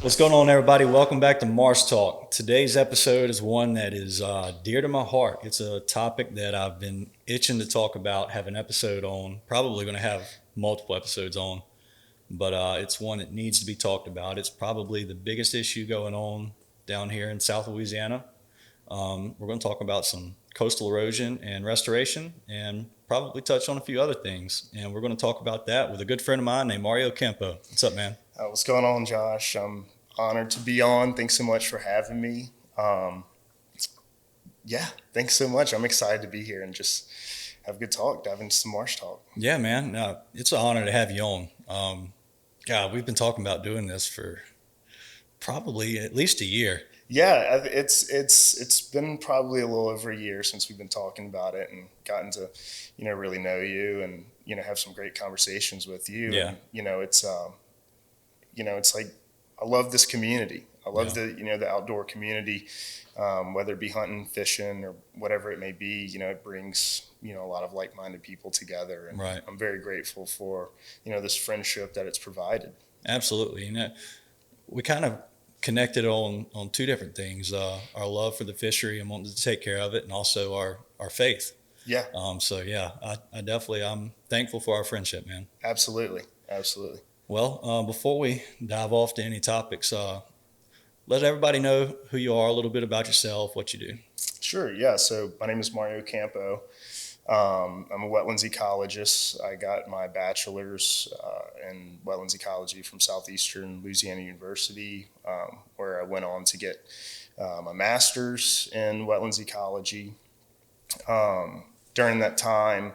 What's going on, everybody? Welcome back to Marsh Talk. Today's episode is one that is dear to my heart. It's a topic that I've been itching to talk about, have an episode on, probably going to have multiple episodes on, but it's one that needs to be talked about. It's probably the biggest issue going on down here in South Louisiana. We're going to talk about some coastal erosion and restoration and probably touch on a few other things. And we're going to talk about that with a good friend of mine named Mario Campo. What's up, man? What's going on, Josh? I'm honored to be on. Thanks so much for having me. Yeah, thanks so much. I'm excited to be here and just have a good talk, dive into some marsh talk. Yeah, man. It's an honor to have you on. God, we've been talking about doing this for probably at least a year. Yeah, it's been probably a little over a year since we've been talking about it and gotten to, really know you and have some great conversations with you. Yeah, And it's like I love this community. I love yeah, the outdoor community, whether it be hunting, fishing, or whatever it may be. It brings a lot of like-minded people together, and right. I'm very grateful for this friendship that it's provided. Absolutely. We kind of connected on two different things: our love for the fishery and wanting to take care of it, and also our faith. Yeah, So yeah, I definitely I'm thankful for our friendship, man. absolutely, absolutely. Well, before we dive off to any topics, let everybody know who you are, a little bit about yourself, what you do. Sure. Yeah. So my name is Mario Campo. I'm a wetlands ecologist. I got my bachelor's in wetlands ecology from Southeastern Louisiana University, where I went on to get my master's in wetlands ecology. During that time,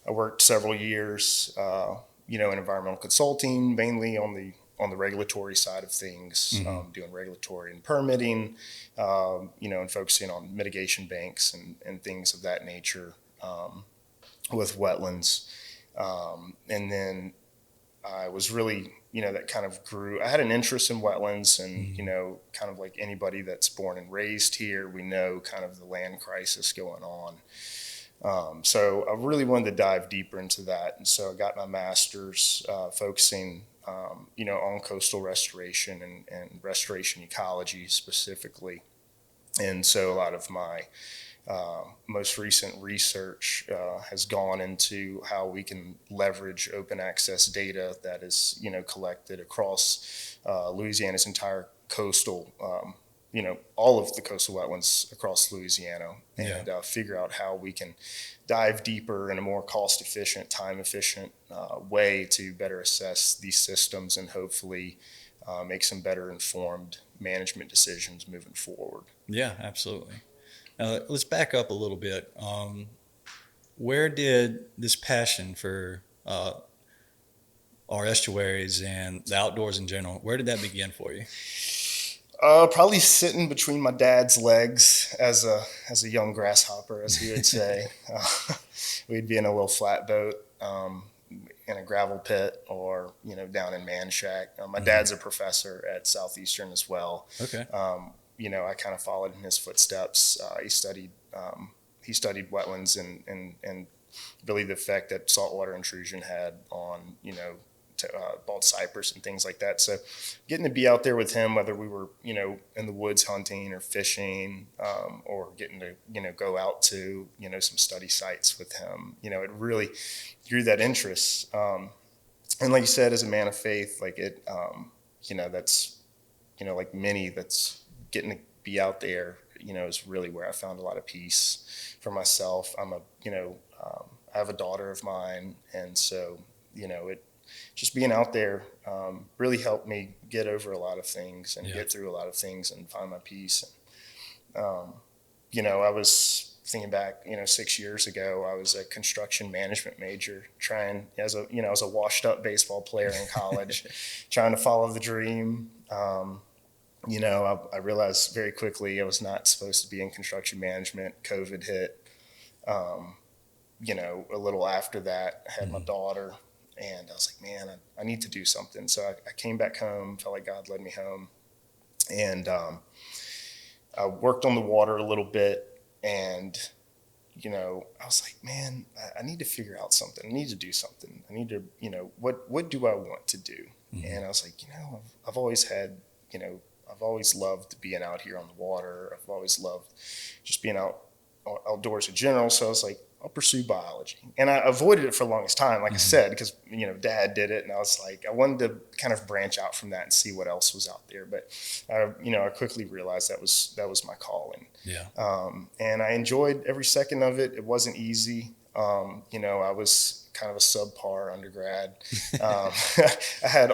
I worked several years, in environmental consulting, mainly on the regulatory side of things, Hmm. doing regulatory and permitting, and focusing on mitigation banks and things of that nature with wetlands. And then I was really, that kind of grew. I had an interest in wetlands, and Hmm. kind of like anybody that's born and raised here, we know kind of the land crisis going on. So I really wanted to dive deeper into that, and so I got my master's focusing, on coastal restoration and restoration ecology specifically. And so a lot of my most recent research has gone into how we can leverage open access data that is, collected across Louisiana's entire coastal, all of the coastal wetlands across Louisiana, Yeah, and figure out how we can dive deeper in a more cost efficient, time efficient way to better assess these systems and hopefully make some better informed management decisions moving forward. yeah, absolutely. Now, let's back up a little bit. Where did this passion for our estuaries and the outdoors in general, where did that begin for you? Probably sitting between my dad's legs as a young grasshopper, as he would say. We'd be in a little flatboat in a gravel pit, or down in Man Shack. My Hmm. dad's a professor at Southeastern as well. Okay. I kind of followed in his footsteps. He studied wetlands and really the effect that saltwater intrusion had on bald cypress and things like that. So getting to be out there with him, whether we were in the woods hunting or fishing, or getting to go out to some study sites with him, it really grew that interest. And like you said, as a man of faith, like that's like many, that's getting to be out there, is really where I found a lot of peace for myself. I have a daughter of mine, and so it just being out there really helped me get over a lot of things and Yeah. get through a lot of things and find my peace. Um, I was thinking back, 6 years ago, I was a construction management major, trying as a washed up baseball player in college, trying to follow the dream. I realized very quickly I was not supposed to be in construction management. COVID hit. Um, a little after that, I had my Hmm. daughter, and I was like, man, I need to do something. So I came back home, felt like God led me home, and I worked on the water a little bit, and I was like, man, I need to figure out something. I need to do something. I need to, what do I want to do? Hmm. And I was like, I've always had, I've always loved being out here on the water. I've always loved just being outdoors in general. So I was like, I'll pursue biology. And I avoided it for the longest time, like I said, because, Dad did it. And I was like, I wanted to kind of branch out from that and see what else was out there. But, I quickly realized that was my calling. Yeah. And I enjoyed every second of it. It wasn't easy. I was kind of a subpar undergrad. I had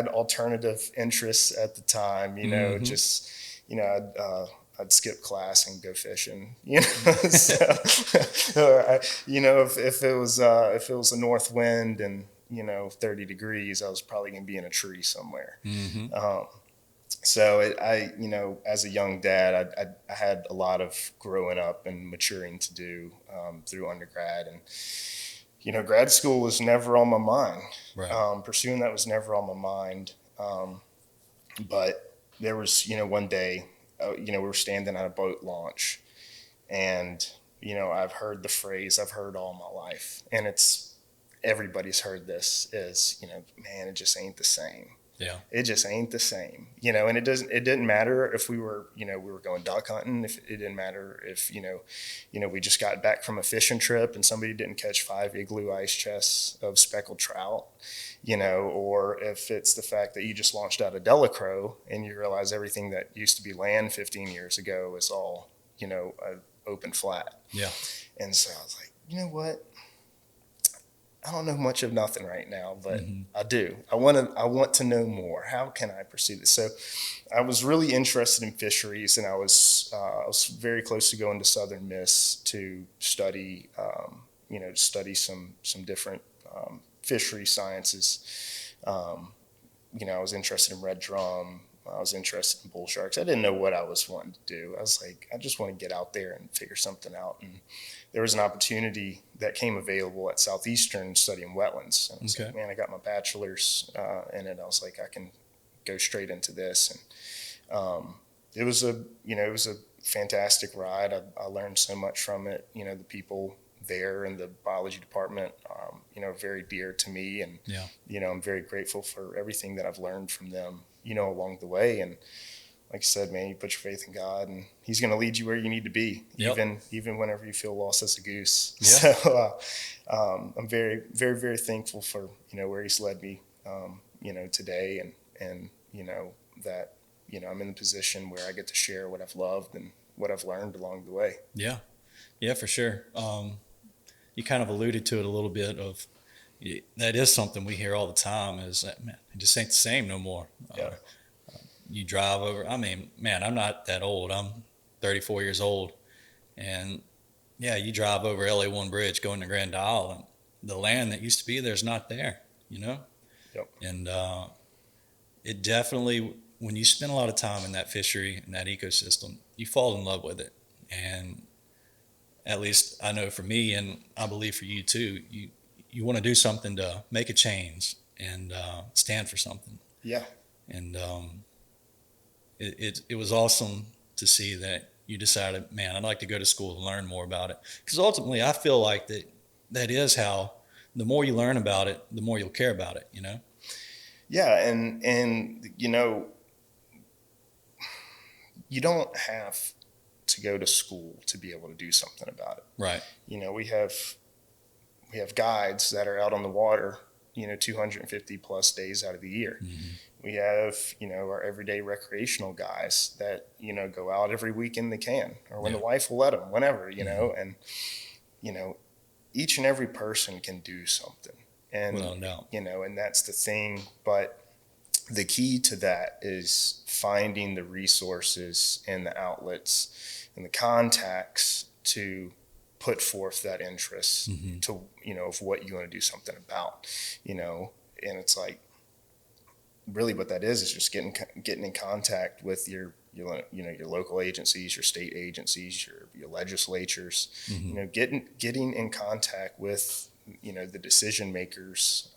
alternative interests at the time, just, I'd skip class and go fishing, so, if it was a north wind and, 30 degrees, I was probably going to be in a tree somewhere. So as a young dad, I had a lot of growing up and maturing to do through undergrad, and grad school was never on my mind. Right. Pursuing that was never on my mind. But there was one day, we were standing at a boat launch, and I've heard the phrase I've heard all my life, and everybody's heard this is man, it just ain't the same. Yeah. It just ain't the same, and it didn't matter if we were going duck hunting. If it didn't matter if, we just got back from a fishing trip and somebody didn't catch 5 igloo ice chests of speckled trout, or if it's the fact that you just launched out of Delacroix and you realize everything that used to be land 15 years ago is all, open flat. Yeah. And so I was like, you know what? I don't know much of nothing right now, but I do. I want to know more. How can I pursue this? So I was really interested in fisheries, and I was very close to going to Southern Miss to study, some different fishery sciences. I was interested in red drum. I was interested in bull sharks. I didn't know what I was wanting to do. I was like, I just want to get out there and figure something out. And there was an opportunity that came available at Southeastern studying wetlands. And I was like, man, I got my bachelor's in it. I was like, I can go straight into this. And it was a fantastic ride. I learned so much from it. The people there in the biology department, very dear to me. And, I'm very grateful for everything that I've learned from them, along the way. And like I said, man, you put your faith in God and he's going to lead you where you need to be, even whenever you feel lost as a goose. Yeah. So I'm very, very, very thankful for, where he's led me, today and that, I'm in the position where I get to share what I've loved and what I've learned along the way. Yeah. Yeah, for sure. You kind of alluded to it a little bit of, that is something we hear all the time is that, man, it just ain't the same no more. Yeah. You drive over, man, I'm not that old. I'm 34 years old. And yeah, you drive over LA1 Bridge going to Grand Isle, and the land that used to be there's not there, Yep. And it definitely, when you spend a lot of time in that fishery and that ecosystem, you fall in love with it. And at least I know for me, and I believe for you too, you want to do something to make a change and stand for something. Yeah. And it was awesome to see that you decided, man, I'd like to go to school and learn more about it. Because ultimately, I feel like that is how the more you learn about it, the more you'll care about it, Yeah, and you don't have to go to school to be able to do something about it. Right. We have guides that are out on the water, 250 plus days out of the year. Mm-hmm. We have, our everyday recreational guys that, go out every weekend they can, or when the wife will let them, whenever, and, each and every person can do something. And, and that's the thing. But the key to that is finding the resources and the outlets and the contacts to put forth that interest to, of what you want to do something about, and it's like, really what that is just getting in contact with your local agencies, your state agencies, your legislatures, getting in contact with, the decision makers,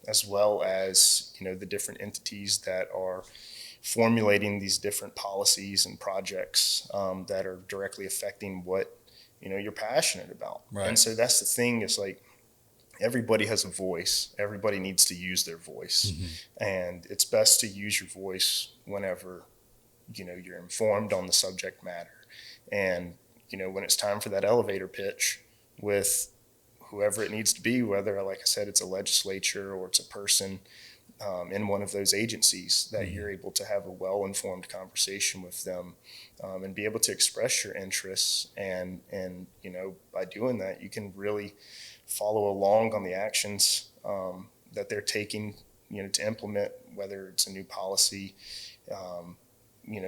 as well as, the different entities that are formulating these different policies and projects, that are directly affecting what, you're passionate about. Right. And so that's the thing is like, everybody has a voice. Everybody needs to use their voice. And it's best to use your voice whenever, you're informed on the subject matter. And, when it's time for that elevator pitch with whoever it needs to be, whether, like I said, it's a legislature or it's a person in one of those agencies, that you're able to have a well-informed conversation with them, and be able to express your interests. And by doing that, you can really follow along on the actions that they're taking, to implement, whether it's a new policy,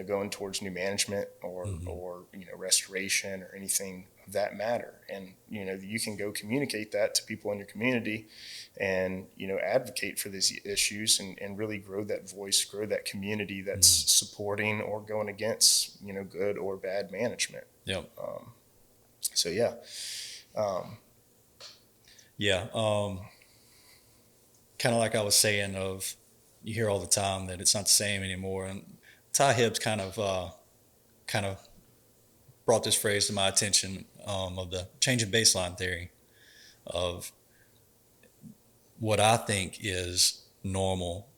going towards new management or restoration or anything of that matter. And, you can go communicate that to people in your community and, advocate for these issues and really grow that voice, grow that community that's supporting or going against, good or bad management. Yep. So, yeah. Yeah. Kind of like I was saying, you hear all the time that it's not the same anymore. And Ty Hibbs kind of brought this phrase to my attention, of the change in baseline theory, of what I think is normal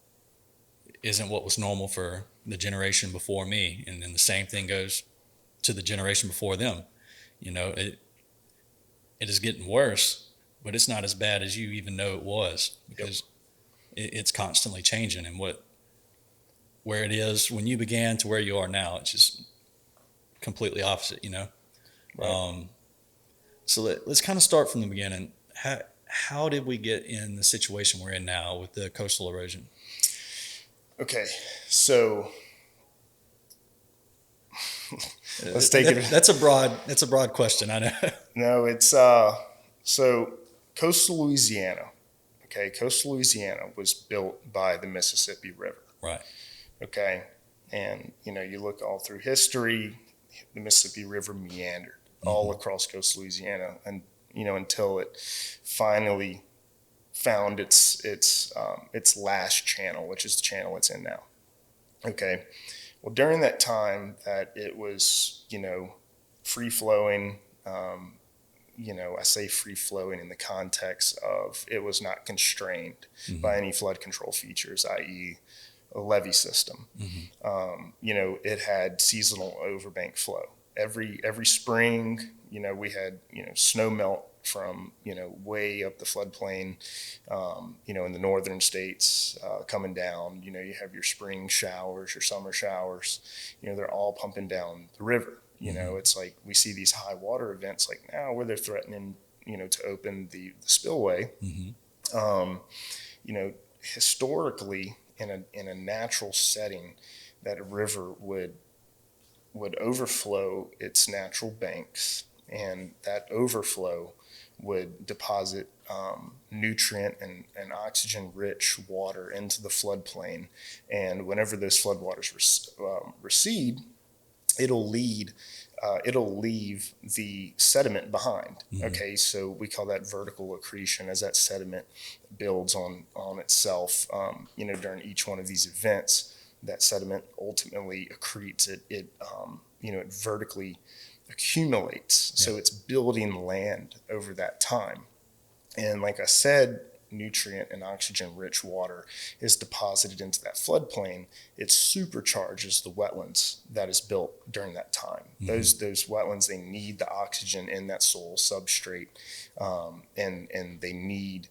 isn't what was normal for the generation before me. And then the same thing goes to the generation before them. It is getting worse, but it's not as bad as you even know it was, because it's constantly changing. And where it is when you began to where you are now, it's just completely opposite, Right. So let's kind of start from the beginning. How did we get in the situation we're in now with the coastal erosion? Okay. So let's take it. That's a broad question, I know. No, it's so coastal Louisiana. Okay, coastal Louisiana was built by the Mississippi River. Right. Okay, and you look all through history, the Mississippi River meandered all across coastal Louisiana, and until it finally found its last channel, which is the channel it's in now. Okay, well, during that time that it was free flowing. I say free flowing in the context of it was not constrained by any flood control features, i.e., a levee system. It had seasonal overbank flow. Every spring, we had snow melt from way up the floodplain, in the northern states coming down. You have your spring showers, your summer showers. They're all pumping down the river. It's like we see these high water events like now where they're threatening, to open the spillway. Historically, in a natural setting, that a river would overflow its natural banks, and that overflow would deposit nutrient and oxygen rich water into the floodplain. And whenever those floodwaters recede, it'll leave the sediment behind. Okay, so we call that vertical accretion, as that sediment builds on itself. During each one of these events, that sediment ultimately accretes. It vertically accumulates. So it's building land over that time. And like I said, nutrient and oxygen rich water is deposited into that floodplain. It supercharges the wetlands that is built during that time. Those wetlands, they need the oxygen in that soil substrate, and they need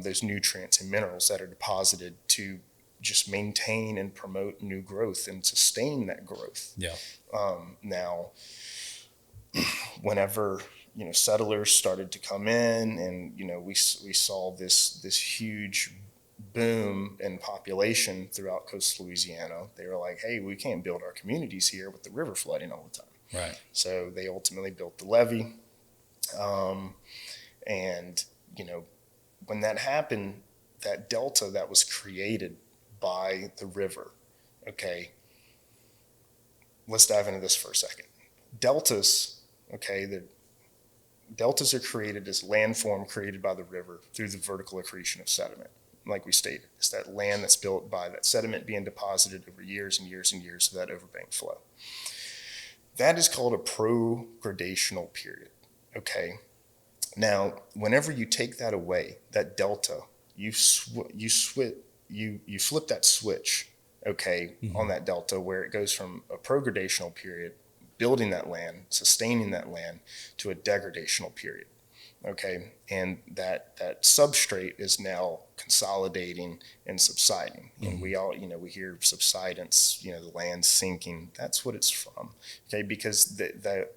those nutrients and minerals that are deposited to just maintain and promote new growth and sustain that growth. Now, whenever settlers started to come in, and we saw this huge boom in population throughout coastal Louisiana. They were like, hey, we can't build our communities here with the river flooding all the time. Right. So they ultimately built the levee, and when that happened, that delta that was created by the river. Okay, let's dive into this for a second. Deltas, the deltas are created as landform created by the river through the vertical accretion of sediment. Like we stated, it's that land that's built by that sediment being deposited over years and years and years of that overbank flow. That is called a progradational period. Okay, Now, whenever you take that away, that delta, you flip that switch, okay, on that delta where it goes from a progradational period, building that land, sustaining that land, to a degradational period. Okay, and that substrate is now consolidating and subsiding, and we all, we hear subsidence, the land sinking. That's what it's from. Okay, because that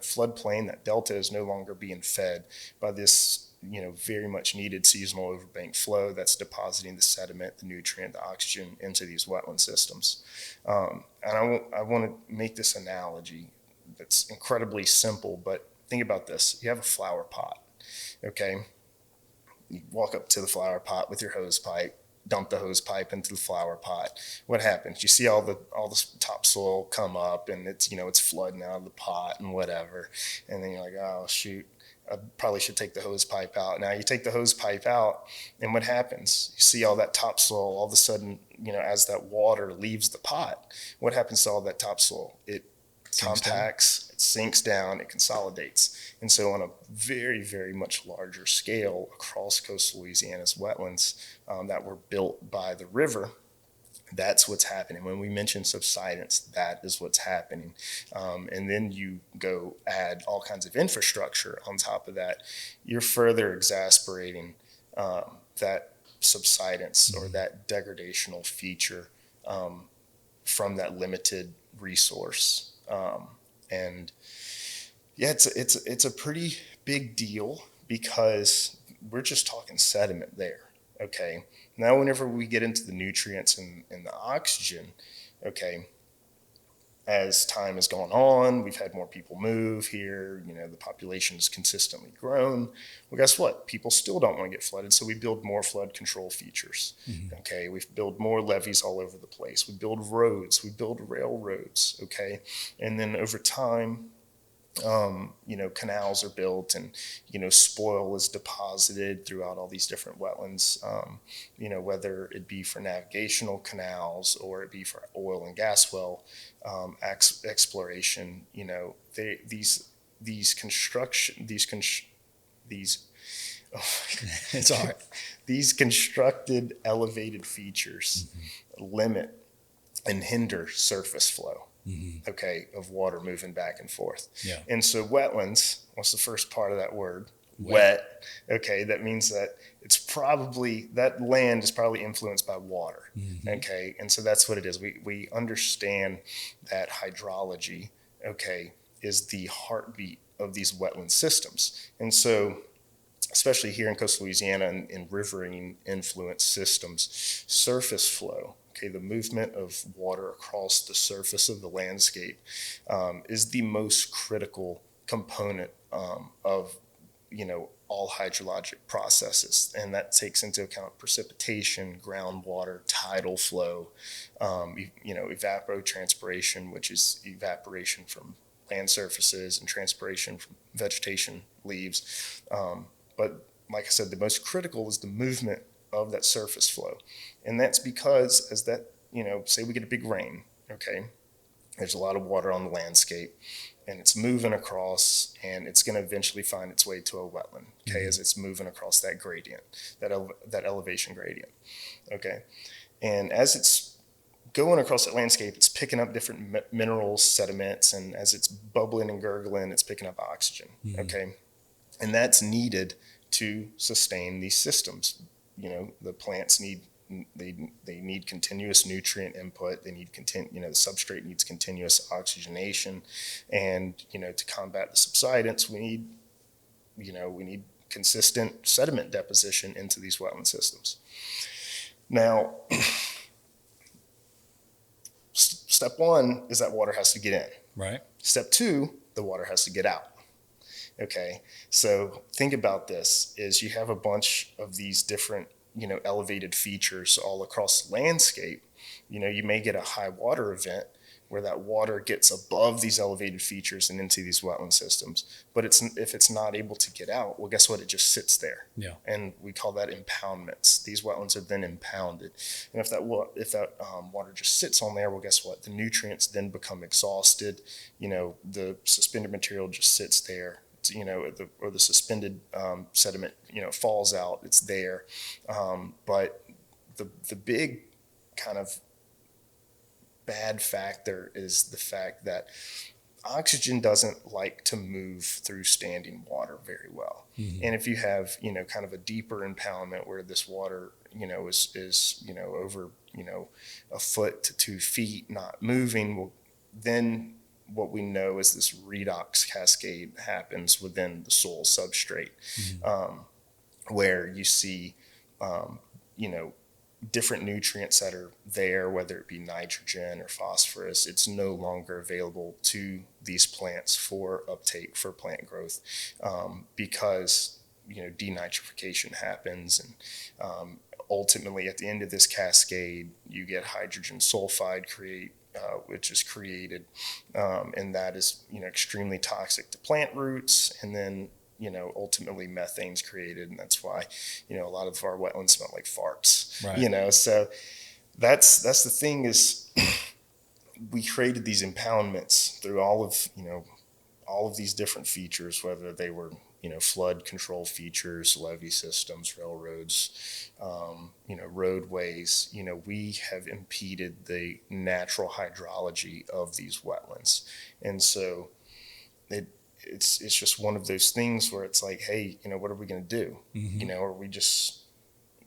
floodplain, that delta, is no longer being fed by this very much needed seasonal overbank flow that's depositing the sediment, the nutrient, the oxygen into these wetland systems. And I want to make this analogy that's incredibly simple, but think about this. You have a flower pot. Okay, you walk up to the flower pot with your hose pipe, dump the hose pipe into the flower pot. What happens? You see all the topsoil come up, and it's flooding out of the pot and whatever. And then you're like, oh shoot, I probably should take the hose pipe out. Now you take the hose pipe out, and what happens? You see all that topsoil all of a sudden, as that water leaves the pot. What happens to all that topsoil? It compacts, it sinks down, it consolidates. And so on a very, very much larger scale across coastal Louisiana's wetlands that were built by the river, that's what's happening. When we mention subsidence, that is what's happening. And then you go add all kinds of infrastructure on top of that, you're further exacerbating that subsidence or that degradational feature from that limited resource. And yeah, it's a pretty big deal because we're just talking sediment there. Okay. Now, whenever we get into the nutrients and the oxygen, okay, as time has gone on, we've had more people move here, the population has consistently grown. Well, guess what? People still don't want to get flooded, so we build more flood control features. Okay, we build more levees all over the place. We build roads, we build railroads, okay? And then over time, canals are built, and spoil is deposited throughout all these different wetlands, whether it be for navigational canals or it be for oil and gas well exploration. These It's all right. these constructed elevated features limit and hinder surface flow. Okay, of water moving back and forth. Yeah. And so wetlands, what's the first part of that word? Wet. Okay, that means that that land is probably influenced by water. Okay, and so that's what it is. We understand that hydrology, okay, is the heartbeat of these wetland systems. And so, especially here in coastal Louisiana and in riverine influenced systems, surface flow, okay, the movement of water across the surface of the landscape is the most critical component of all hydrologic processes, and that takes into account precipitation, groundwater, tidal flow, evapotranspiration, which is evaporation from land surfaces and transpiration from vegetation leaves. But like I said, the most critical is the movement of that surface flow. And that's because say we get a big rain, okay, there's a lot of water on the landscape and it's moving across, and it's going to eventually find its way to a wetland, okay, as it's moving across that gradient, that elevation gradient, okay. And as it's going across that landscape, it's picking up different minerals, sediments, and as it's bubbling and gurgling, it's picking up oxygen, okay. And that's needed to sustain these systems. The plants need continuous nutrient input. They need the substrate needs continuous oxygenation, and to combat the subsidence, we need consistent sediment deposition into these wetland systems. Now, step one is that water has to get in. Right. Step two, the water has to get out. Okay, so think about this: is you have a bunch of these different elevated features all across the landscape. You may get a high water event where that water gets above these elevated features and into these wetland systems. But if it's not able to get out, well, guess what? It just sits there. Yeah. And we call that impoundments. These wetlands have been impounded. And if that water just sits on there, well, guess what? The nutrients then become exhausted. The suspended material just sits there. or the suspended sediment, falls out. It's there, but the big kind of bad factor is the fact that oxygen doesn't like to move through standing water very well. Mm-hmm. And if you have, kind of a deeper impoundment where this water, is over, a foot to 2 feet not moving, well, then what we know is this redox cascade happens within the soil substrate, mm-hmm. Where you see, different nutrients that are there, whether it be nitrogen or phosphorus, it's no longer available to these plants for uptake for plant growth, because denitrification happens, and ultimately at the end of this cascade you get hydrogen sulfide which is created, and that is extremely toxic to plant roots, and then ultimately methane's created, and that's why, a lot of our wetlands smell like farts, right. So that's the thing is we created these impoundments through all of these different features, whether they were, flood control features, levee systems, railroads, roadways. We have impeded the natural hydrology of these wetlands. And so it's just one of those things where it's like, hey, what are we going to do? Mm-hmm. Or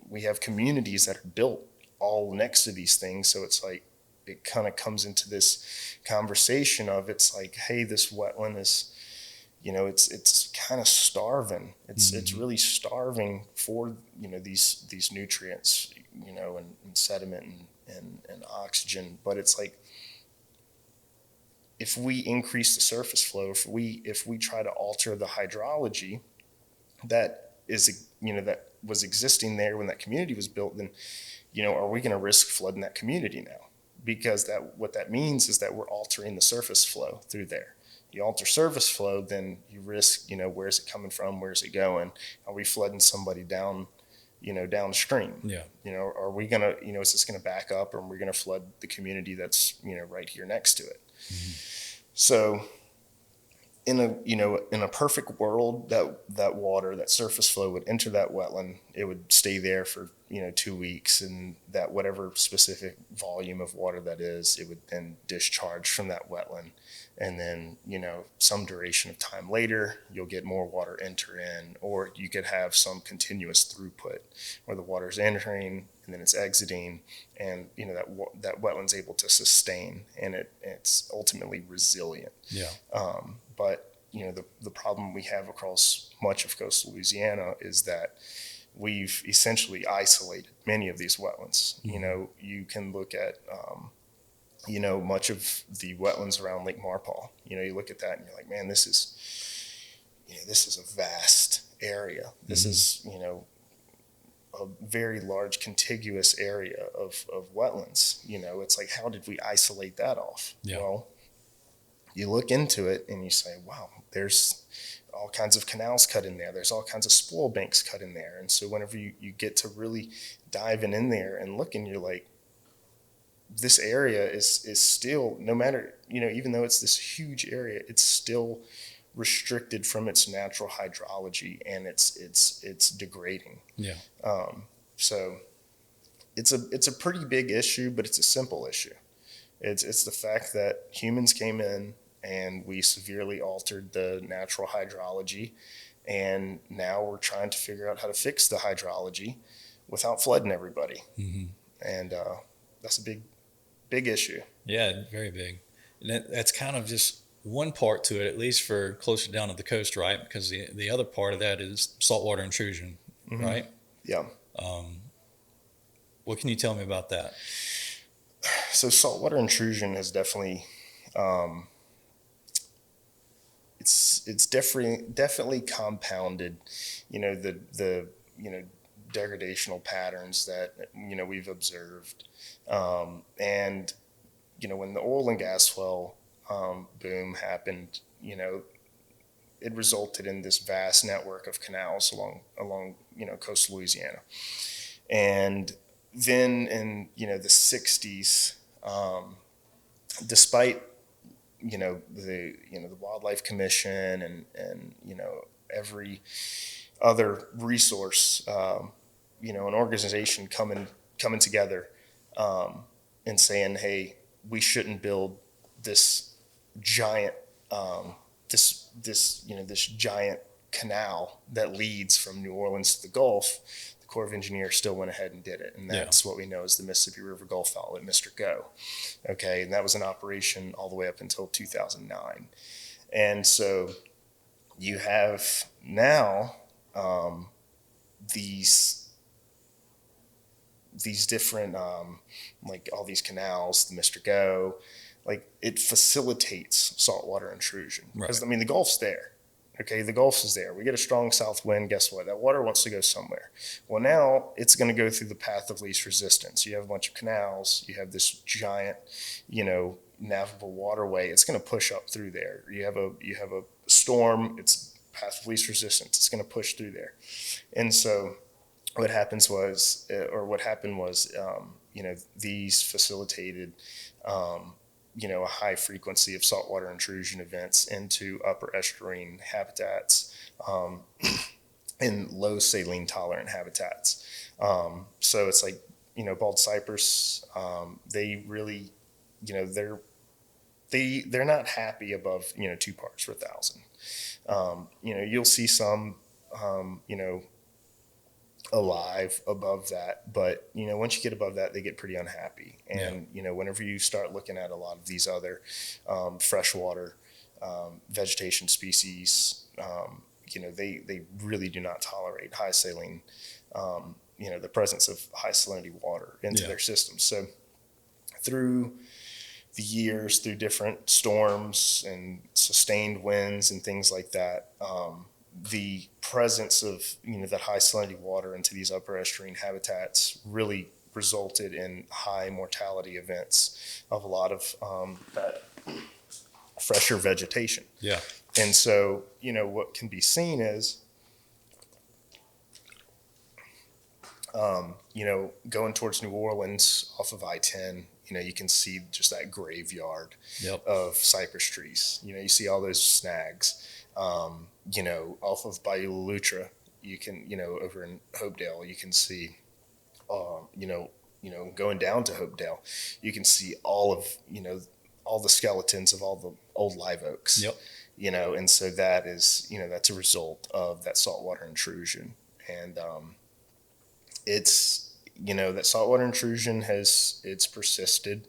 we have communities that are built all next to these things. So it's like, it kind of comes into this conversation of, it's like, hey, this wetland is, it's kind of starving. It's really starving for, these nutrients, and sediment and oxygen. But it's like, if we increase the surface flow, if we try to alter the hydrology that is, that was existing there when that community was built, then, are we going to risk flooding that community now? Because what that means is that we're altering the surface flow through there. You alter surface flow, then you risk, where's it coming from? Where's it going? Are we flooding somebody downstream? Yeah. Are we going to, is this going to back up, or are we going to flood the community that's, right here next to it? Mm-hmm. So in a perfect world, that water, that surface flow would enter that wetland. It would stay there for 2 weeks, and that whatever specific volume of water that is, it would then discharge from that wetland, and then some duration of time later, you'll get more water enter in, or you could have some continuous throughput where the water's entering and then it's exiting, and that wetland's able to sustain, and it's ultimately resilient. Yeah. But the problem we have across much of coastal Louisiana is that we've essentially isolated many of these wetlands. Mm-hmm. You can look at much of the wetlands around Lake Marpaw. You look at that and you're like, man, this is a vast area. This mm-hmm. is a very large contiguous area of wetlands. It's like, how did we isolate that off? Yeah. Well, you look into it and you say, wow, there's all kinds of canals cut in there. There's all kinds of spoil banks cut in there. And so whenever you get to really diving in there and looking, you're like, this area is still, no matter, even though it's this huge area, it's still restricted from its natural hydrology, and it's degrading. Yeah. So it's a pretty big issue, but it's a simple issue. It's the fact that humans came in and we severely altered the natural hydrology, and now we're trying to figure out how to fix the hydrology without flooding everybody. Mm-hmm. And that's a big issue. Yeah, very big. And that's kind of just one part to it, at least for closer down to the coast, right? Because the other part of that is saltwater intrusion, mm-hmm. right? Yeah. What can you tell me about that? So saltwater intrusion is definitely, it's definitely compounded, the degradational patterns that we've observed, and when the oil and gas well boom happened, it resulted in this vast network of canals along coastal Louisiana, and then in the 60s, despite the Wildlife Commission and every other resource, an organization coming together, and saying, hey, we shouldn't build this giant this giant canal that leads from New Orleans to the Gulf. The Corps of Engineers still went ahead and did it, and that's what we know as the Mississippi River Gulf Outlet, Mr. Go. Okay, and that was in operation all the way up until 2009. And so you have now these different like all these canals, the Mr. Go, like it facilitates saltwater intrusion. Because I mean the Gulf's there. Okay, the Gulf is there. We get a strong south wind. Guess what? That water wants to go somewhere. Well, now it's going to go through the path of least resistance. You have a bunch of canals. You have this giant, navigable waterway. It's going to push up through there. You have a storm. It's path of least resistance. It's going to push through there. And so, what happened was, these facilitated. A high frequency of saltwater intrusion events into upper estuarine habitats and low saline tolerant habitats. So it's like, bald cypress, they really, they're not happy above, 2 parts per thousand. You'll see some, alive above that, but once you get above that, they get pretty unhappy. And whenever you start looking at a lot of these other freshwater vegetation species, they really do not tolerate high saline, the presence of high salinity water into their systems. So through the years, through different storms and sustained winds and things like that, the presence of that high salinity water into these upper estuarine habitats really resulted in high mortality events of a lot of that fresher vegetation. Yeah. And so what can be seen is going towards New Orleans off of I-10, you can see just that graveyard of cypress trees. You see all those snags. Off of Bayou Lutra, you can, over in Hopedale, you can see, going down to Hopedale, you can see all of, all the skeletons of all the old live oaks. And so that is, that's a result of that saltwater intrusion. And it's, that saltwater intrusion it's persisted,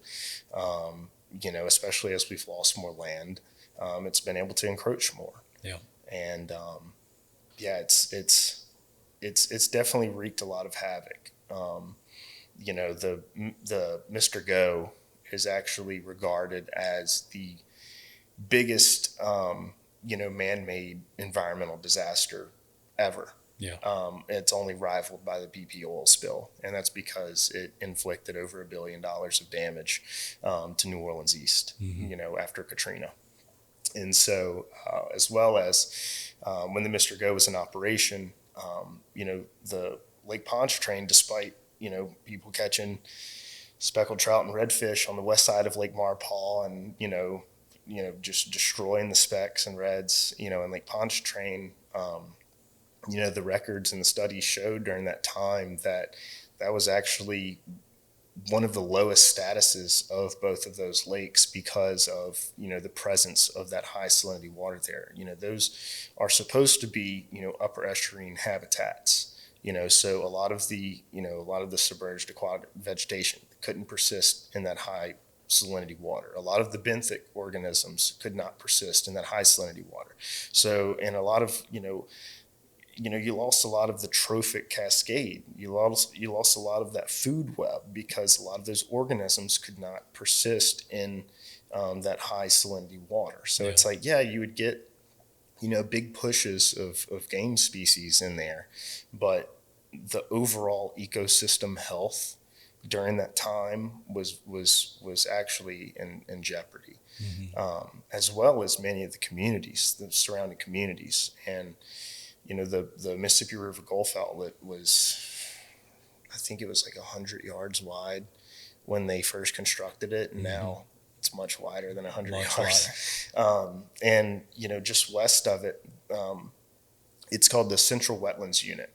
especially as we've lost more land. It's been able to encroach more. And it's definitely wreaked a lot of havoc. The Mr. Go is actually regarded as the biggest man-made environmental disaster ever. It's only rivaled by the BP oil spill, and that's because it inflicted over $1 billion of damage to New Orleans East. After Katrina. And so, as well as when the Mr. Go was in operation, the Lake Pontchartrain, despite, people catching speckled trout and redfish on the west side of Lake Marpaw and, just destroying the specks and reds, in Lake Pontchartrain, the records and the studies showed during that time that was actually one of the lowest statuses of both of those lakes because of, the presence of that high salinity water there. Those are supposed to be, upper estuarine habitats, so a lot of the submerged aquatic vegetation couldn't persist in that high salinity water. A lot of the benthic organisms could not persist in that high salinity water. So, and a lot of, you lost a lot of the trophic cascade. You lost a lot of that food web because a lot of those organisms could not persist in that high salinity water. So it's like, you would get, big pushes of game species in there, but the overall ecosystem health during that time was actually in jeopardy, as well as many of the communities, the surrounding communities. And the Mississippi River Gulf Outlet was, I think it was like 100 yards wide when they first constructed it, and now it's it's much wider than 100 Much yards. And, just west of it, it's called the Central Wetlands Unit.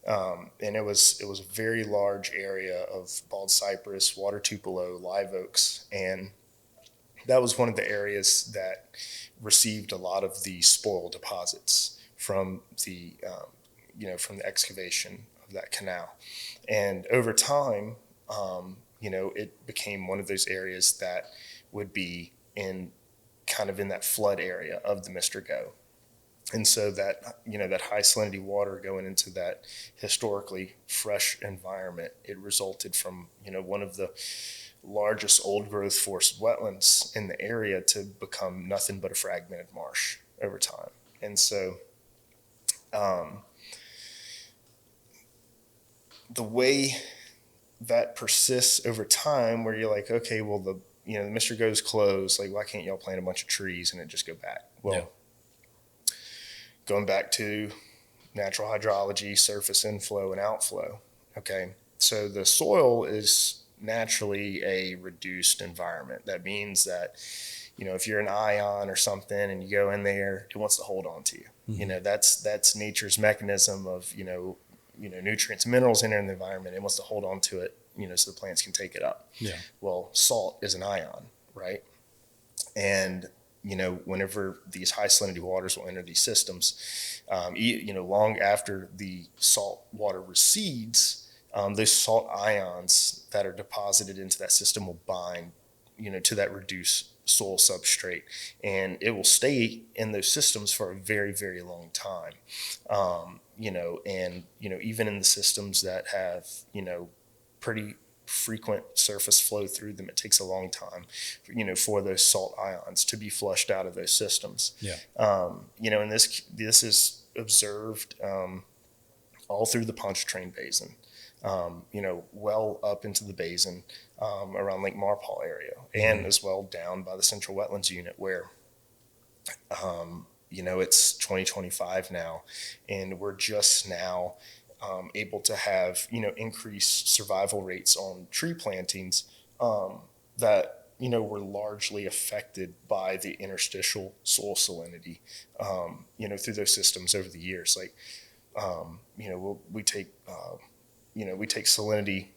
And it was a very large area of bald cypress, water tupelo, live oaks, and that was one of the areas that received a lot of the spoil deposits from the from the excavation of that canal. And over time, it became one of those areas that would be in that flood area of the Mr. Go. And so that, that high salinity water going into that historically fresh environment, it resulted from, one of the largest old growth forest wetlands in the area to become nothing but a fragmented marsh over time. And so the way that persists over time, where you're like, okay, well, the Mr. Go's closed, like, why can't y'all plant a bunch of trees and it just go back? Well, going back to natural hydrology, surface inflow and outflow. Okay, so the soil is naturally a reduced environment. That means that, if you're an ion or something and you go in there, it wants to hold on to you. Mm-hmm. That's nature's mechanism of, nutrients, minerals enter in the environment. It wants to hold on to it, so the plants can take it up. Yeah. Well, salt is an ion, right? And whenever these high salinity waters will enter these systems, long after the salt water recedes, those salt ions that are deposited into that system will bind, to that reduced soil substrate, and it will stay in those systems for a very, very long time. Even in the systems that have, pretty frequent surface flow through them, it takes a long time, for those salt ions to be flushed out of those systems. Yeah. And this is observed all through the Pontchartrain Basin, well up into the basin around Lake Marpole area, and as well down by the Central Wetlands Unit, where it's 2025 now, and we're just now able to have, increased survival rates on tree plantings that, were largely affected by the interstitial soil salinity, through those systems over the years. Like, we take salinity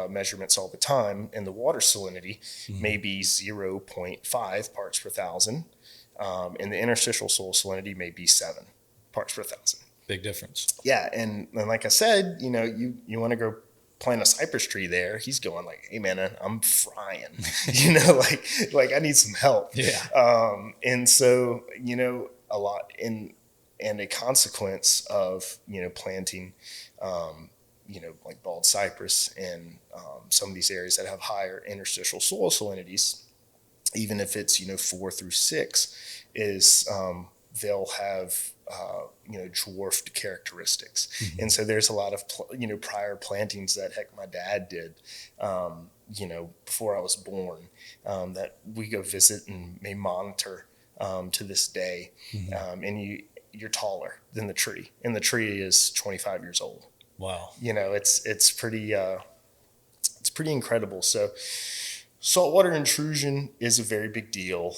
measurements all the time, and the water salinity may be 0.5 parts per thousand, and the interstitial soil salinity may be 7 parts per thousand. Big difference. Yeah, and like I said, you want to go plant a cypress tree there. He's going like, "Hey man, I'm frying," like I need some help. Yeah. And so a lot and a consequence of planting, like bald cypress in some of these areas that have higher interstitial soil salinities, even if it's 4 through 6, is they'll have dwarfed characteristics. Mm-hmm. And so there's a lot of prior plantings that my dad did before I was born, that we go visit and may monitor to this day. Mm-hmm. And you're taller than the tree, and the tree is 25 years old. Wow. It's pretty incredible. So saltwater intrusion is a very big deal.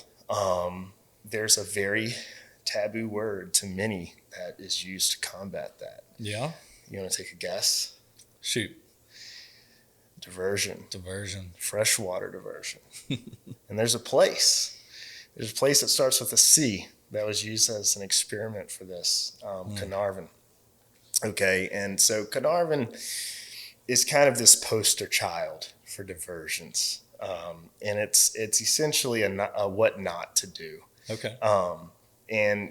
There's a very taboo word to many that is used to combat that. Yeah. You want to take a guess? Shoot. Diversion. Freshwater diversion. And there's a place that starts with a C that was used as an experiment for this, Carnarvon. Okay, and so Carnarvon is kind of this poster child for diversions, and it's essentially a what not to do. Okay. And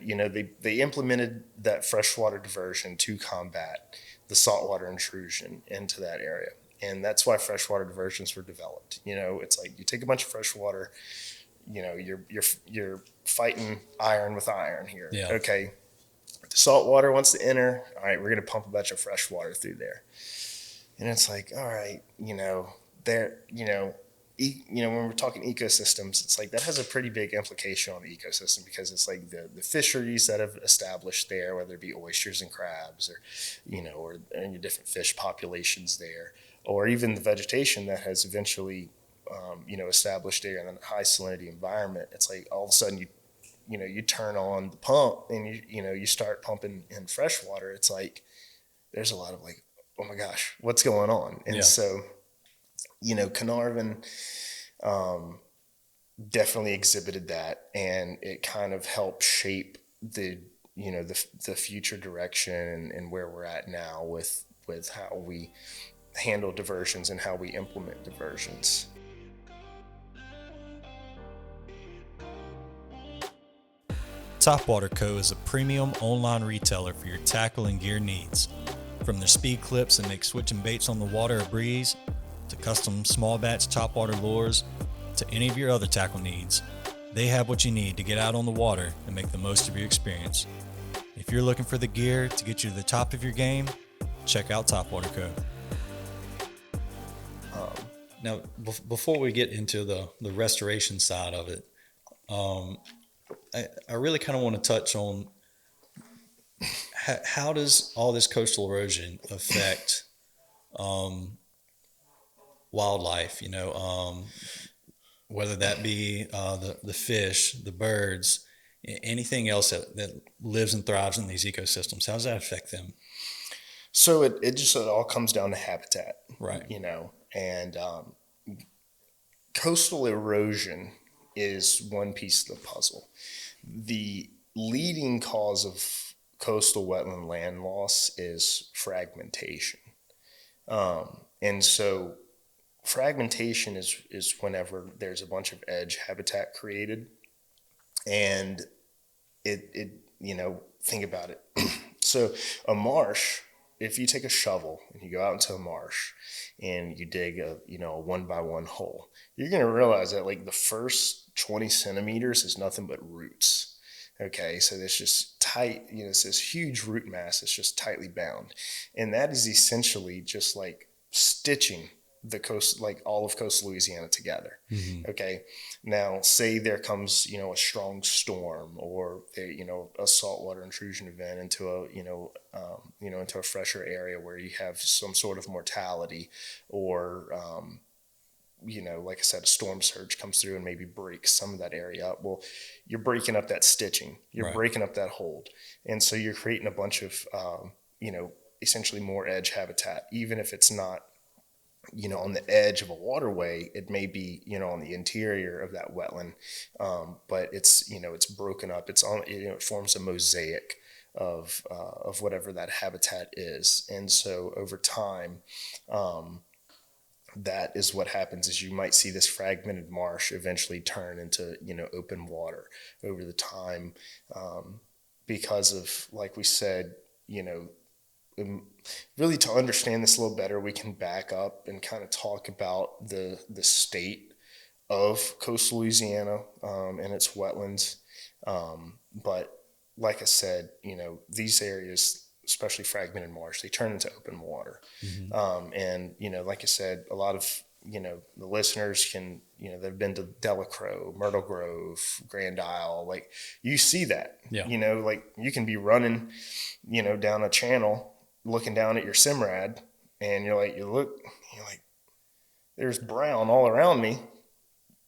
they implemented that freshwater diversion to combat the saltwater intrusion into that area, and that's why freshwater diversions were developed. It's like you take a bunch of fresh water, you're fighting iron with iron here. Yeah. Okay. The salt water wants to enter. All right, we're going to pump a bunch of fresh water through there. And it's like, all right, when we're talking ecosystems, it's like that has a pretty big implication on the ecosystem, because it's like the fisheries that have established there, whether it be oysters and crabs, or or any different fish populations there, or even the vegetation that has eventually established area in a high salinity environment, it's like all of a sudden you turn on the pump and you start pumping in fresh water. It's like there's a lot of like, oh my gosh, what's going on? And Yeah. so, Carnarvon definitely exhibited that, and it kind of helped shape the future direction and where we're at now with how we handle diversions and how we implement diversions. Topwater Co. is a premium online retailer for your tackle and gear needs. From their speed clips that make switching baits on the water a breeze, to custom small batch topwater lures, to any of your other tackle needs, they have what you need to get out on the water and make the most of your experience. If you're looking for the gear to get you to the top of your game, check out Topwater Co. Now, before we get into the restoration side of it, I really kind of want to touch on how does all this coastal erosion affect wildlife, whether that be the fish, the birds, anything else that lives and thrives in these ecosystems. How does that affect them? So it all comes down to habitat, Right. And coastal erosion is one piece of the puzzle. The leading cause of coastal wetland land loss is fragmentation. And so fragmentation is whenever there's a bunch of edge habitat created, and it think about it. So a marsh, if you take a shovel and you go out into a marsh and you dig a 1x1 hole, you're going to realize that like the first 20 centimeters is nothing but roots. Okay, so there's just tight, it's this huge root mass that's just tightly bound. And that is essentially just like stitching the coast, like all of coastal Louisiana together. Mm-hmm. Okay, now say there comes, a strong storm or a saltwater intrusion event into a fresher area where you have some sort of mortality, or like I said, a storm surge comes through and maybe breaks some of that area up. Well, you're breaking up that stitching, you're right. breaking up that hold. And so you're creating a bunch of, essentially more edge habitat, even if it's not, on the edge of a waterway. It may be, on the interior of that wetland. But it's, it's broken up. It's on, it forms a mosaic of whatever that habitat is. And so over time, that is what happens is you might see this fragmented marsh eventually turn into, open water over the time, because of, like we said, really to understand this a little better, we can back up and kind of talk about the state of coastal Louisiana and its wetlands. But like I said, these areas, especially fragmented marsh, they turn into open water. Mm-hmm. And, like I said, a lot of, the listeners can, they've been to Delacroix, Myrtle Grove, Grand Isle, like you see that, yeah. Like you can be running, down a channel, looking down at your Simrad, and you're like, there's brown all around me,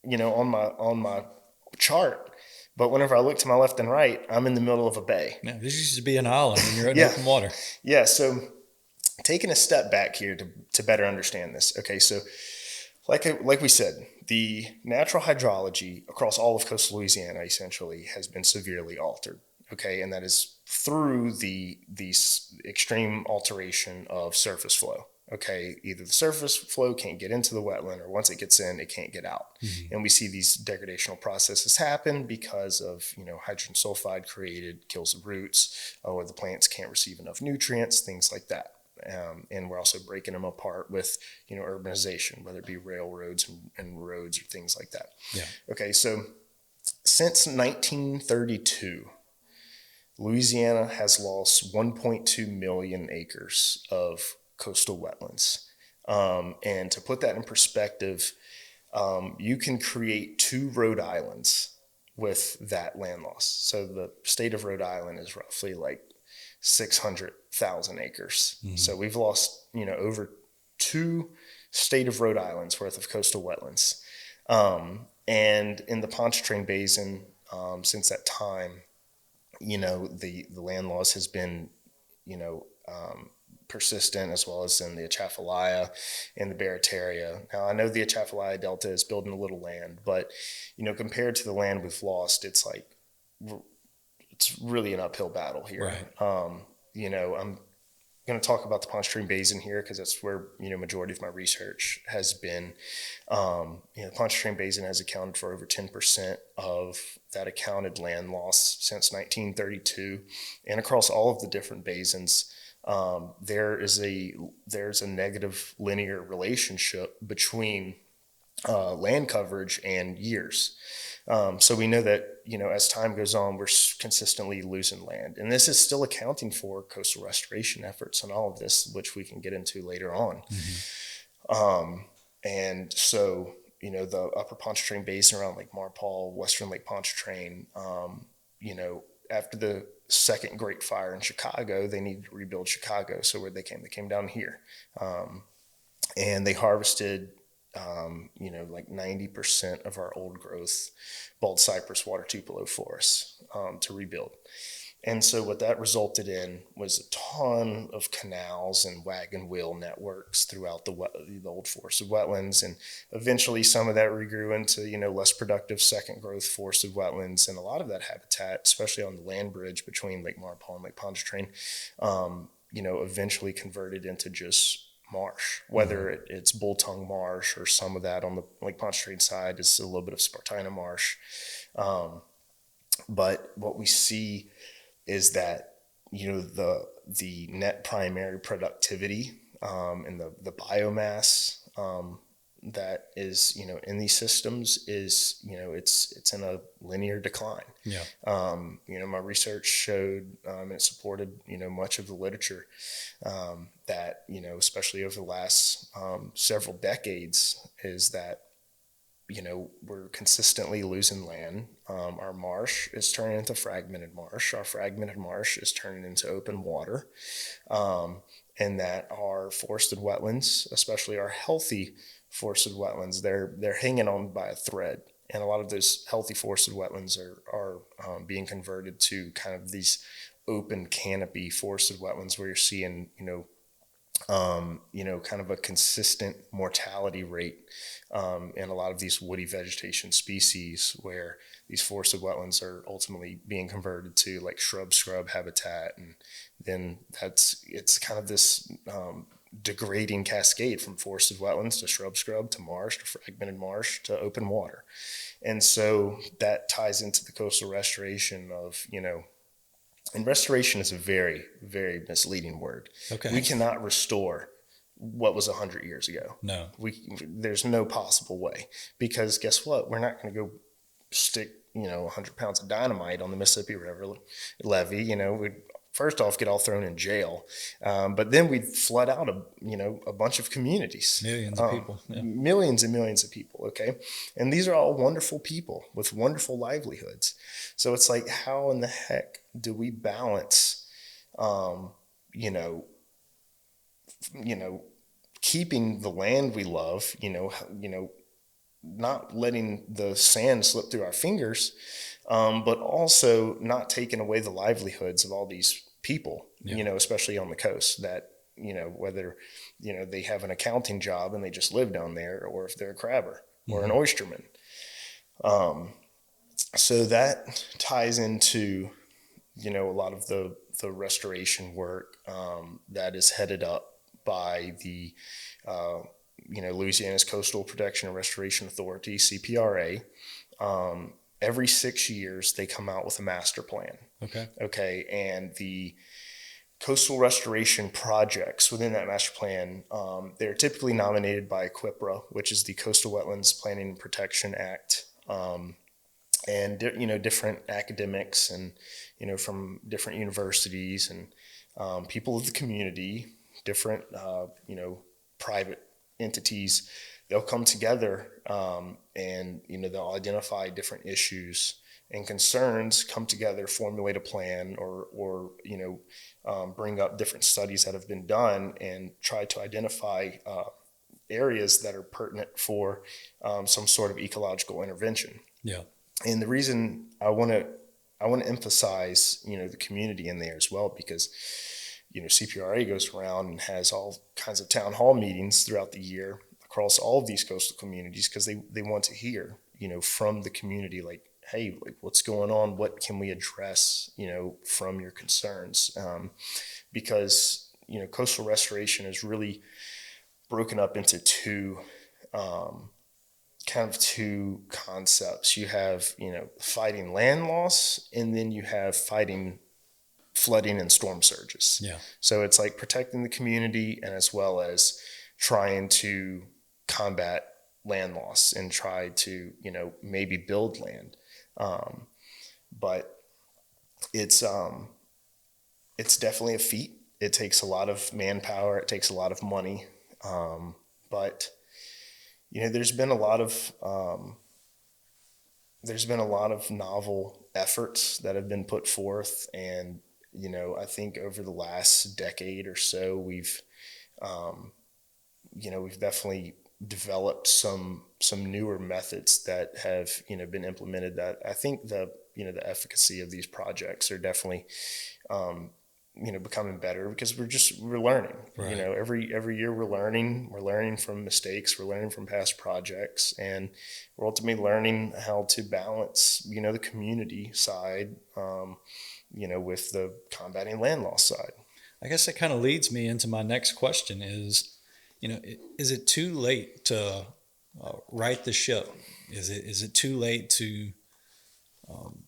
on my chart. But whenever I look to my left and right, I'm in the middle of a bay. Yeah, this used to be an island and you're in open water. Yeah, so taking a step back here to better understand this. Okay, so like we said, the natural hydrology across all of coastal Louisiana essentially has been severely altered. Okay, and that is through the extreme alteration of surface flow. Okay, either the surface flow can't get into the wetland, or once it gets in, it can't get out. Mm-hmm. And we see these degradational processes happen because of, hydrogen sulfide created kills the roots, or the plants can't receive enough nutrients, things like that. And we're also breaking them apart with, urbanization, whether it be railroads and roads or things like that. Yeah. Okay, so since 1932, Louisiana has lost 1.2 million acres of coastal wetlands. And to put that in perspective, you can create 2 Rhode Islands with that land loss. So the state of Rhode Island is roughly like 600,000 acres. Mm-hmm. So we've lost, over 2 state of Rhode Island's worth of coastal wetlands. And in the Pontchartrain Basin, since that time, the land loss has been, persistent, as well as in the Atchafalaya and the Barataria. Now, I know the Atchafalaya Delta is building a little land, but, compared to the land we've lost, it's really an uphill battle here. Right. I'm going to talk about the Pontchartrain Basin here because that's where, majority of my research has been. The Pontchartrain Basin has accounted for over 10% of that accounted land loss since 1932. And across all of the different basins, there's a negative linear relationship between land coverage and years. So we know that, as time goes on, we're consistently losing land. And this is still accounting for coastal restoration efforts and all of this, which we can get into later on. And so, the upper Pontchartrain Basin around Lake Marpol, western Lake Pontchartrain, after the second Great Fire in Chicago, they needed to rebuild Chicago. So where they came down here. And they harvested like 90% of our old growth bald cypress water tupelo forests to rebuild. And so what that resulted in was a ton of canals and wagon wheel networks throughout the old forested wetlands. And eventually some of that regrew into, less productive second growth forested wetlands. And a lot of that habitat, especially on the land bridge between Lake Marpol and Lake Pontchartrain, eventually converted into just marsh, whether it's bull tongue marsh or some of that on the Lake Pontchartrain side is a little bit of Spartina marsh. But what we see is that, the net primary productivity and the biomass that is, in these systems is, it's in a linear decline. Yeah. My research showed, and it supported, much of the literature that, especially over the last several decades, is that, we're consistently losing land. Our marsh is turning into fragmented marsh. Our fragmented marsh is turning into open water. And that our forested wetlands, especially our healthy forested wetlands, they're hanging on by a thread. And a lot of those healthy forested wetlands are being converted to kind of these open canopy forested wetlands where you're seeing, kind of a consistent mortality rate in a lot of these woody vegetation species, where these forested wetlands are ultimately being converted to like scrub habitat. And then it's kind of this degrading cascade from forested wetlands to scrub to marsh to fragmented marsh to open water. And so that ties into the coastal restoration of, and restoration is a very, very misleading word. Okay. We cannot restore what was 100 years ago. No. There's no possible way, because guess what? We're not going to go stick, 100 pounds of dynamite on the Mississippi River levee. We'd first off get all thrown in jail, but then we'd flood out a bunch of communities. Millions of people. Yeah. Millions and millions of people, okay? And these are all wonderful people with wonderful livelihoods. So it's like, how in the heck do we balance, keeping the land we love, not letting the sand slip through our fingers, but also not taking away the livelihoods of all these people, especially on the coast that, whether, they have an accounting job and they just live down there, or if they're a crabber or an oysterman. So that ties into, a lot of the restoration work that is headed up by the Louisiana's Coastal Protection and Restoration Authority, CPRA. Every 6 years, they come out with a master plan. Okay. And the coastal restoration projects within that master plan, they're typically nominated by QIPRA, which is the Coastal Wetlands Planning and Protection Act. And, different academics and, from different universities and people of the community, different, private entities, they'll come together and, they'll identify different issues and concerns come together, formulate a plan, or bring up different studies that have been done and try to identify areas that are pertinent for some sort of ecological intervention. Yeah. And the reason I want to emphasize the community in there as well, because CPRA goes around and has all kinds of town hall meetings throughout the year across all of these coastal communities, because they want to hear from the community, like, hey, like, what's going on, what can we address from your concerns, because coastal restoration is really broken up into two concepts. You have fighting land loss, and then you have fighting flooding and storm surges. Yeah. So it's like protecting the community, and as well as trying to combat land loss and try to maybe build land. But it's definitely a feat. It takes a lot of manpower. It takes a lot of money. But there's been a lot of novel efforts that have been put forth, and I think over the last decade or so, we've definitely developed some newer methods that have been implemented, that I think the efficacy of these projects are definitely becoming better, because we're learning. Right. Every year we're learning from mistakes, we're learning from past projects, and we're ultimately learning how to balance the community side with the combating land loss side. I guess that kind of leads me into my next question is, is it too late to right the ship? Is it too late to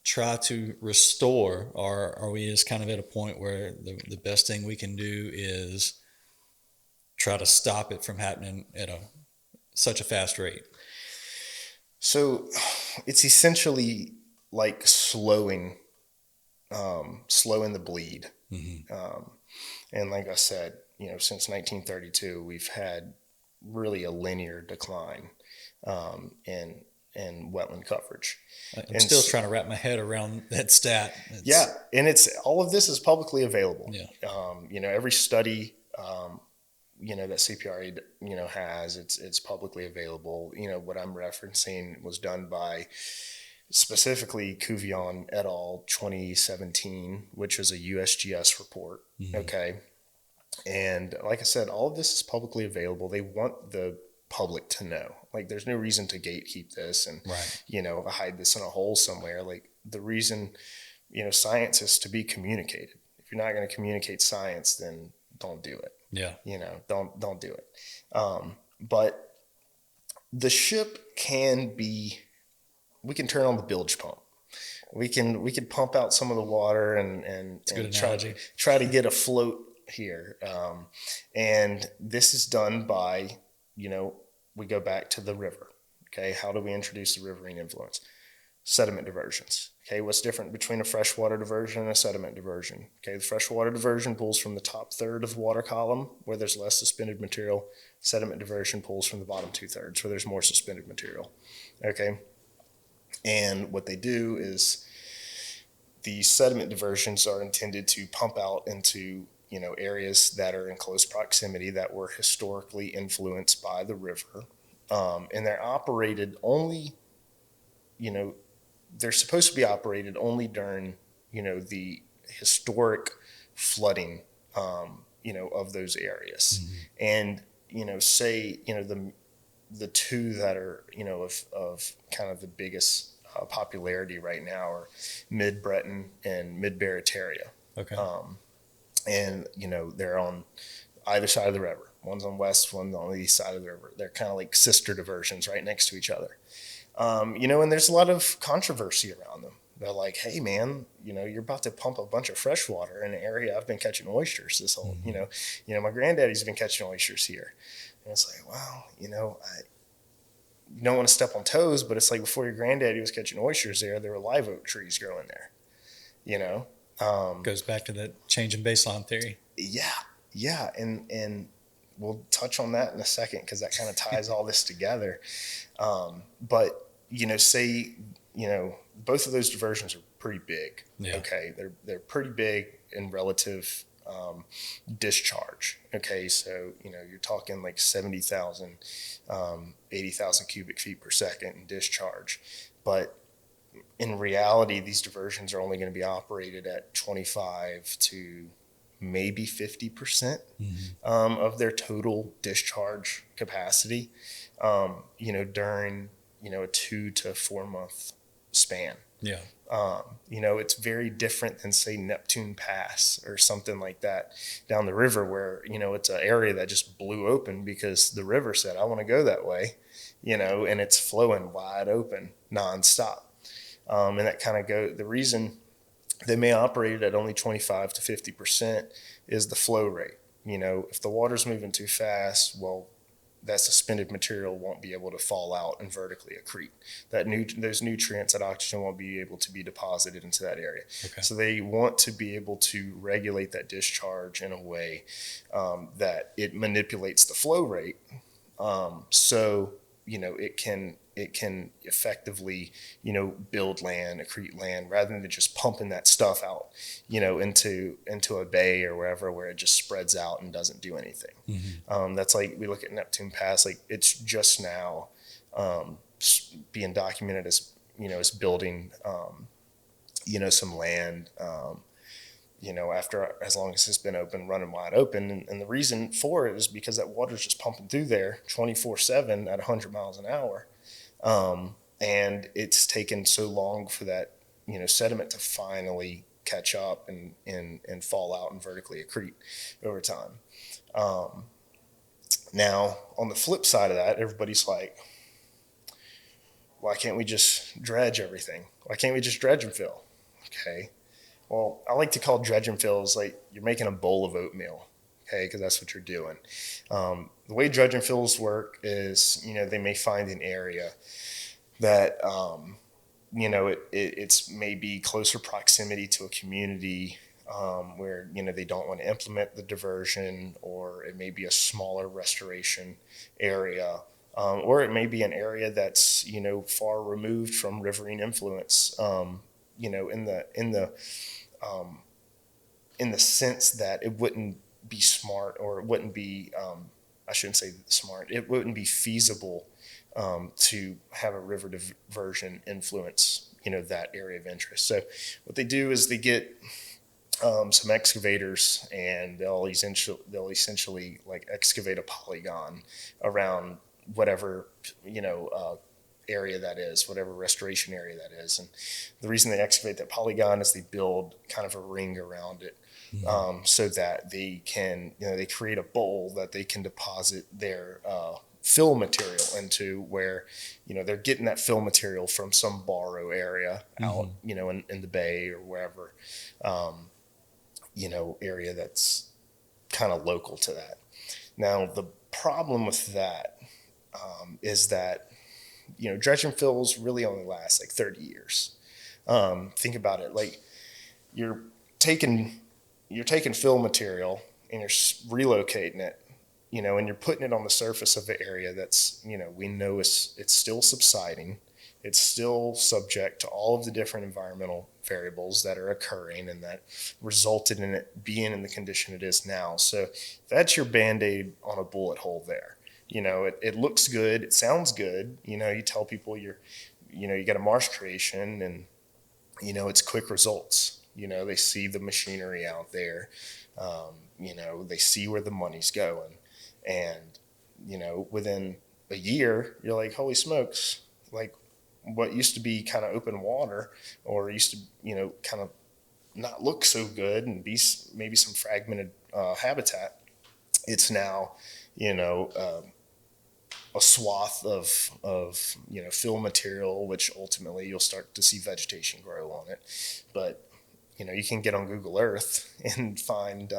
try to restore, or are we just kind of at a point where the best thing we can do is try to stop it from happening at such a fast rate? So it's essentially like slowing the bleed. Mm-hmm. And like I said, since 1932, we've had really a linear decline in wetland coverage. I'm still trying to wrap my head around that stat. And all of this is publicly available. Yeah. Every study that CPRA has, it's publicly available. What I'm referencing was done by specifically Cuvion et al. 2017, which is a USGS report. Mm-hmm. Okay. And like I said, all of this is publicly available. They want the public to know. Like, there's no reason to gatekeep this and, right, hide this in a hole somewhere. Like, the reason, science is to be communicated. If you're not going to communicate science, then don't do it. Yeah. Don't do it. But the ship we can turn on the bilge pump. We can pump out some of the water and try to get afloat here. And this is done by, we go back to the river. Okay. How do we introduce the riverine influence? Sediment diversions. Okay. What's different between a freshwater diversion and a sediment diversion? Okay. The freshwater diversion pulls from the top third of the water column, where there's less suspended material. Sediment diversion pulls from the bottom 2/3, where there's more suspended material. Okay. And what they do is, the sediment diversions are intended to pump out into areas that are in close proximity, that were historically influenced by the river, and they're operated only, they're supposed to be operated only during the historic flooding of those areas. Mm-hmm. And say the two that are of kind of the biggest popularity right now are Mid-Breton and Mid-Barataria. Okay. And they're on either side of the river. One's on west, one's on the east side of the river. They're kind of like sister diversions right next to each other. And there's a lot of controversy around them. They're like, hey man, you're about to pump a bunch of fresh water in an area I've been catching oysters this whole, mm-hmm. My granddaddy's been catching oysters here. And it's like, wow, you don't want to step on toes, but it's like, before your granddaddy was catching oysters there were live oak trees growing there, Goes back to that change in baseline theory. Yeah. And we'll touch on that in a second, because that kind of ties all this together. But, say both of those diversions are pretty big. Yeah. Okay, they're pretty big in relative discharge. Okay, so you're talking like 70,000, 80,000 cubic feet per second in discharge, but in reality, these diversions are only going to be operated at 25 to maybe 50% of their total discharge capacity, during, a 2 to 4 month span. Yeah. It's very different than, say, Neptune Pass or something like that down the river where, it's an area that just blew open because the river said, I want to go that way, and it's flowing wide open nonstop. And that kind of the reason they may operate at only 25 to 50% is the flow rate. If the water's moving too fast, well, that suspended material won't be able to fall out and vertically accrete. Those nutrients, that oxygen won't be able to be deposited into that area. Okay. So they want to be able to regulate that discharge in a way that it manipulates the flow rate. So it can effectively, build land, accrete land, rather than just pumping that stuff out, into a bay or wherever where it just spreads out and doesn't do anything. That's like, we look at Neptune Pass, like it's just now being documented as building, some land, after as long as it's been open, running wide open. And the reason for it is because that water's just pumping through there 24/7 at 100 miles an hour. And it's taken so long for that, sediment to finally catch up and fall out and vertically accrete over time. Now, on the flip side of that, everybody's like, why can't we just dredge everything? Why can't we just dredge and fill? Okay. Well, I like to call dredge and fill is like you're making a bowl of oatmeal, okay, because that's what you're doing. The way dredge and fills work is, they may find an area that, it's maybe closer proximity to a community where, they don't want to implement the diversion, or it may be a smaller restoration area. Or it may be an area that's, far removed from riverine influence, in the sense that it wouldn't be smart, or it wouldn't be, I shouldn't say smart, it wouldn't be feasible to have a river diversion influence, that area of interest. So what they do is they get some excavators, and they'll essentially like excavate a polygon around whatever, area that is, whatever restoration area that is. And the reason they excavate that polygon is they build kind of a ring around it, so that they can, they create a bowl that they can deposit their fill material into, where, they're getting that fill material from some borrow area out, in the bay or wherever, area that's kind of local to that. Now, the problem with that is that, dredge and fills really only last like 30 years. Think about it. Like you're taking fill material and you're relocating it, and you're putting it on the surface of the area that's, we know it's still subsiding. It's still subject to all of the different environmental variables that are occurring and that resulted in it being in the condition it is now. So that's your Band-Aid on a bullet hole there. It looks good. It sounds good. You tell people you got a Marsh creation, and, it's quick results. They see the machinery out there. They see where the money's going. And, within a year, you're like, holy smokes, like what used to be kind of open water, or used to, kind of not look so good and be maybe some fragmented habitat. It's now, a swath of fill material, which ultimately you'll start to see vegetation grow on it. But you can get on Google Earth and find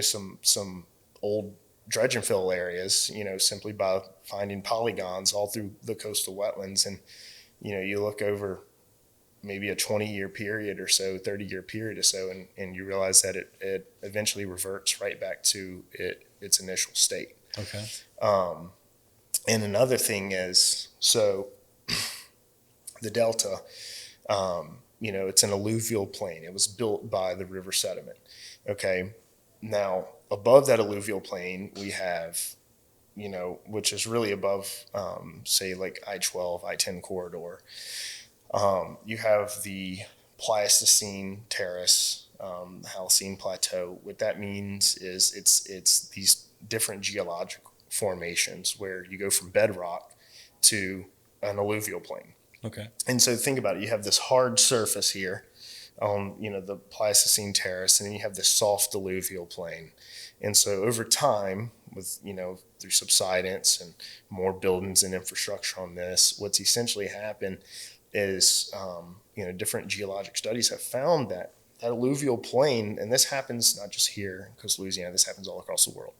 some old dredge and fill areas, simply by finding polygons all through the coastal wetlands. And you look over maybe a 20-year period or so, 30-year period or so, and you realize that it eventually reverts right back to its initial state. Okay. And another thing is, so The delta, it's an alluvial plain. It was built by the river sediment. Okay. Now, above that alluvial plain, we have, which is really above, say, like I-12, I-10 corridor. You have the Pleistocene terrace, Holocene plateau. What that means is it's these different geologic formations where you go from bedrock to an alluvial plain. Okay. And so think about it. You have this hard surface here on, the Pleistocene terrace, and then you have this soft alluvial plain. And so over time, with, through subsidence and more buildings and infrastructure on this, what's essentially happened is, different geologic studies have found that alluvial plain, and this happens not just here because Louisiana, this happens all across the world.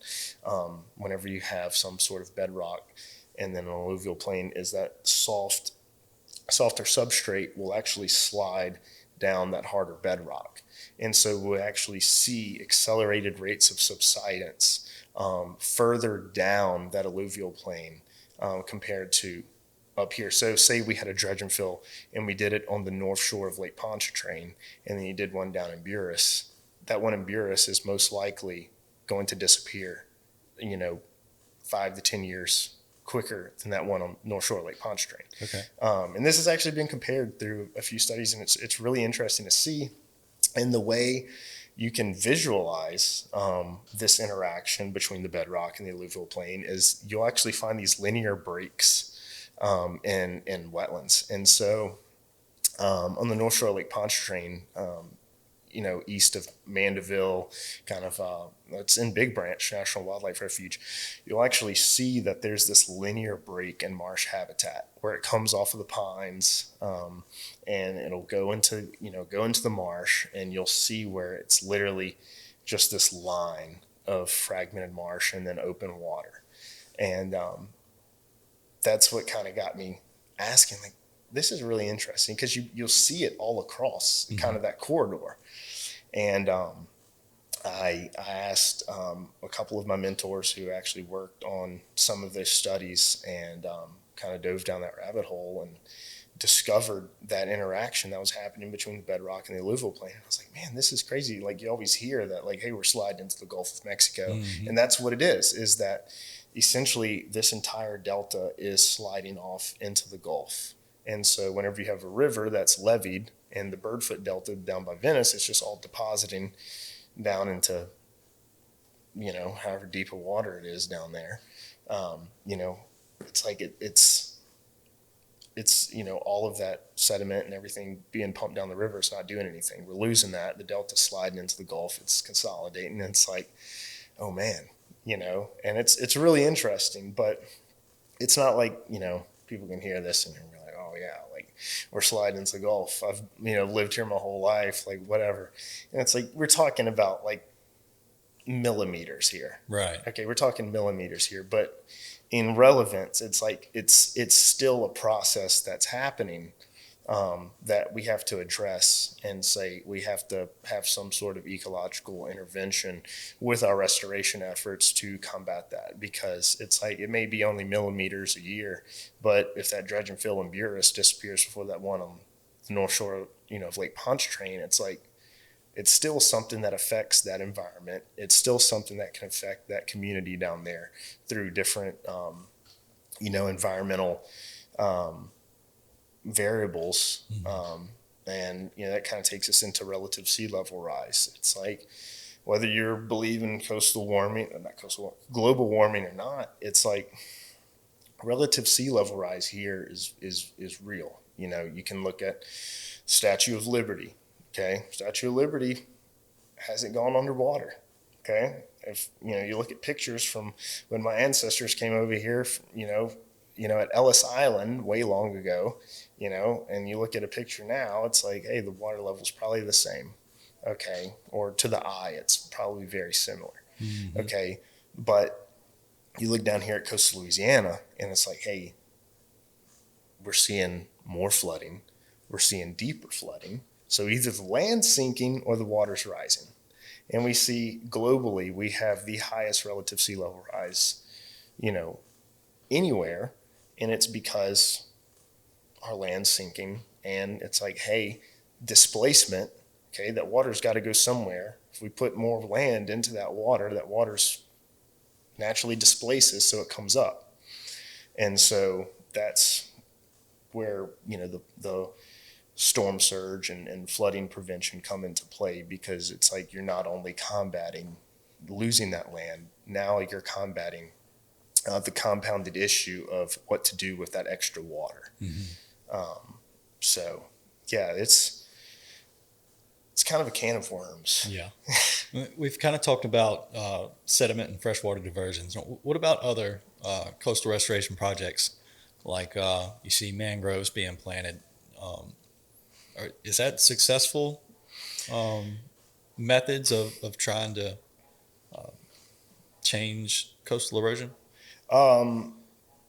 Whenever you have some sort of bedrock and then an alluvial plain, is that softer substrate will actually slide down that harder bedrock. And so we'll actually see accelerated rates of subsidence further down that alluvial plain compared to up here. So say we had a dredge and fill and we did it on the north shore of Lake Pontchartrain, and then you did one down in Buras. That one in Buras is most likely going to disappear, 5 to 10 years quicker than that one on North Shore Lake Pontchartrain. Okay. And this has actually been compared through a few studies, and it's really interesting to see. And the way you can visualize this interaction between the bedrock and the alluvial plain is you'll actually find these linear breaks in wetlands. And so on the North Shore Lake Pontchartrain, east of Mandeville, kind of, it's in Big Branch National Wildlife Refuge, you'll actually see that there's this linear break in marsh habitat where it comes off of the pines, and it'll go into the marsh, and you'll see where it's literally just this line of fragmented marsh and then open water. And that's what kind of got me asking, like, this is really interesting because you'll see it all across kind of that corridor. And I asked a couple of my mentors who actually worked on some of those studies and kind of dove down that rabbit hole and discovered that interaction that was happening between the bedrock and the alluvial plain. And I was like, man, this is crazy. Like, you always hear that, like, hey, we're sliding into the Gulf of Mexico. And that's what it is that essentially this entire delta is sliding off into the Gulf. And so whenever you have a river that's leveed and the Birdfoot Delta down by Venice, it's just all depositing down into, however deep of water it is down there. It's like it's all of that sediment and everything being pumped down the river. It's not doing anything. We're losing that. The Delta's sliding into the Gulf. It's consolidating. And it's like, oh man, and it's really interesting, but it's not like, people can hear this and be like, oh yeah, like, we're sliding into the Gulf. I've, lived here my whole life, like, whatever. And it's like, we're talking about like millimeters here. Right. Okay. We're talking millimeters here, but in relevance, it's like, it's still a process that's happening, that we have to address and say we have to have some sort of ecological intervention with our restoration efforts to combat that, because it's like, it may be only millimeters a year, but if that dredge and fill in Buras disappears before that one on the North Shore, of Lake Pontchartrain, it's like, it's still something that affects that environment. It's still something that can affect that community down there through different, environmental variables. And that kind of takes us into relative sea level rise. It's like, whether you're believing global warming or not, it's like relative sea level rise here is real. You can look at Statue of Liberty. Okay, Statue of Liberty hasn't gone underwater. Okay, if you look at pictures from when my ancestors came over here, at Ellis Island way long ago, and you look at a picture now, it's like, hey, the water level's probably the same. Okay, or to the eye, it's probably very similar. Okay, but you look down here at coastal Louisiana, and it's like, hey, we're seeing more flooding, we're seeing deeper flooding. So either the land's sinking or the water's rising. And we see globally, we have the highest relative sea level rise, anywhere. And it's because our land's sinking, and it's like, hey, displacement. Okay, that water's got to go somewhere. If we put more land into that water's naturally displaces, so it comes up. And so that's where the storm surge and flooding prevention come into play, because it's like you're not only combating losing that land, now you're combating the compounded issue of what to do with that extra water. So yeah, it's kind of a can of worms. Yeah. We've kind of talked about sediment and freshwater diversions. What about other coastal restoration projects? Like you see mangroves being planted. Is that successful methods of trying to change coastal erosion? Um,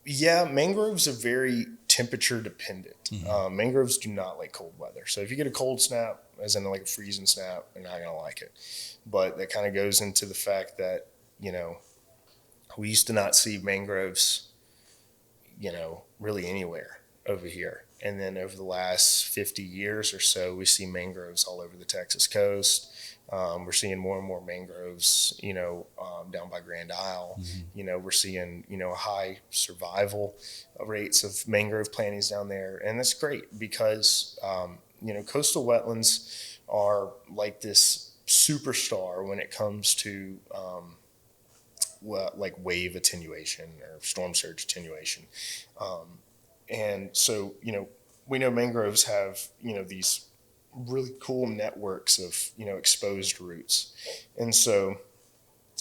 yeah, mangroves are very temperature dependent. Mangroves do not like cold weather. So if you get a cold snap, as in like a freezing snap, you're not gonna like it. But that kind of goes into the fact that we used to not see mangroves, really anywhere over here. And then over the last 50 years or so, we see mangroves all over the Texas coast. We're seeing more and more mangroves, down by Grand Isle. We're seeing, high survival rates of mangrove plantings down there. And that's great because, coastal wetlands are like this superstar when it comes to like wave attenuation or storm surge attenuation. And so, we know mangroves have, these really cool networks of, exposed roots. And so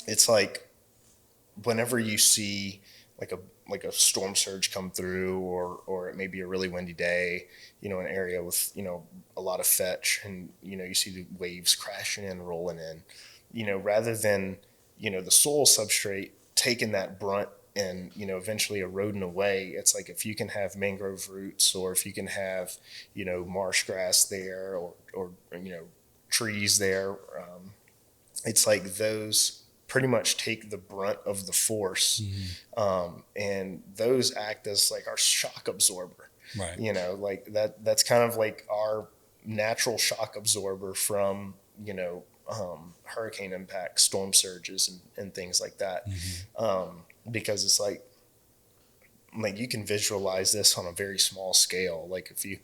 it's like whenever you see like a storm surge come through, or it may be a really windy day, an area with, a lot of fetch, and, you see the waves crashing in, rolling in, rather than, the soil substrate taking that brunt and, eventually eroding away. It's like if you can have mangrove roots, or if you can have, marsh grass there, or trees there, it's like those pretty much take the brunt of the force. And those act as like our shock absorber. Right. Like that's kind of like our natural shock absorber from, hurricane impact, storm surges, and things like that. Because it's like you can visualize this on a very small scale. Like if you,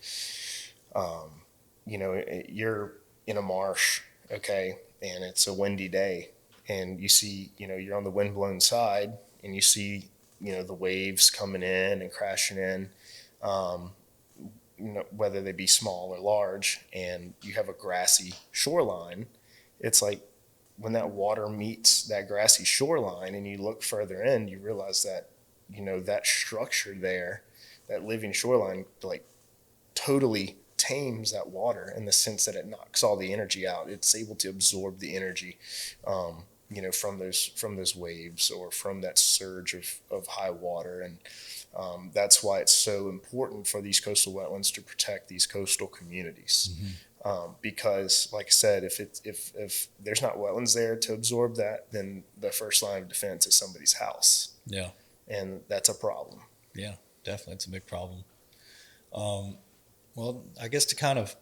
you're in a marsh, okay, and it's a windy day, and you see, you're on the windblown side, and you see, the waves coming in and crashing in, whether they be small or large, and you have a grassy shoreline. It's like when that water meets that grassy shoreline and you look further in, you realize that, that structure there, that living shoreline, like totally tames that water in the sense that it knocks all the energy out. It's able to absorb the energy, from those waves, or from that surge of high water. And that's why it's so important for these coastal wetlands to protect these coastal communities. Because, like I said, if there's not wetlands there to absorb that, then the first line of defense is somebody's house. Yeah. And that's a problem. Yeah, definitely. It's a big problem. Well, I guess to kind of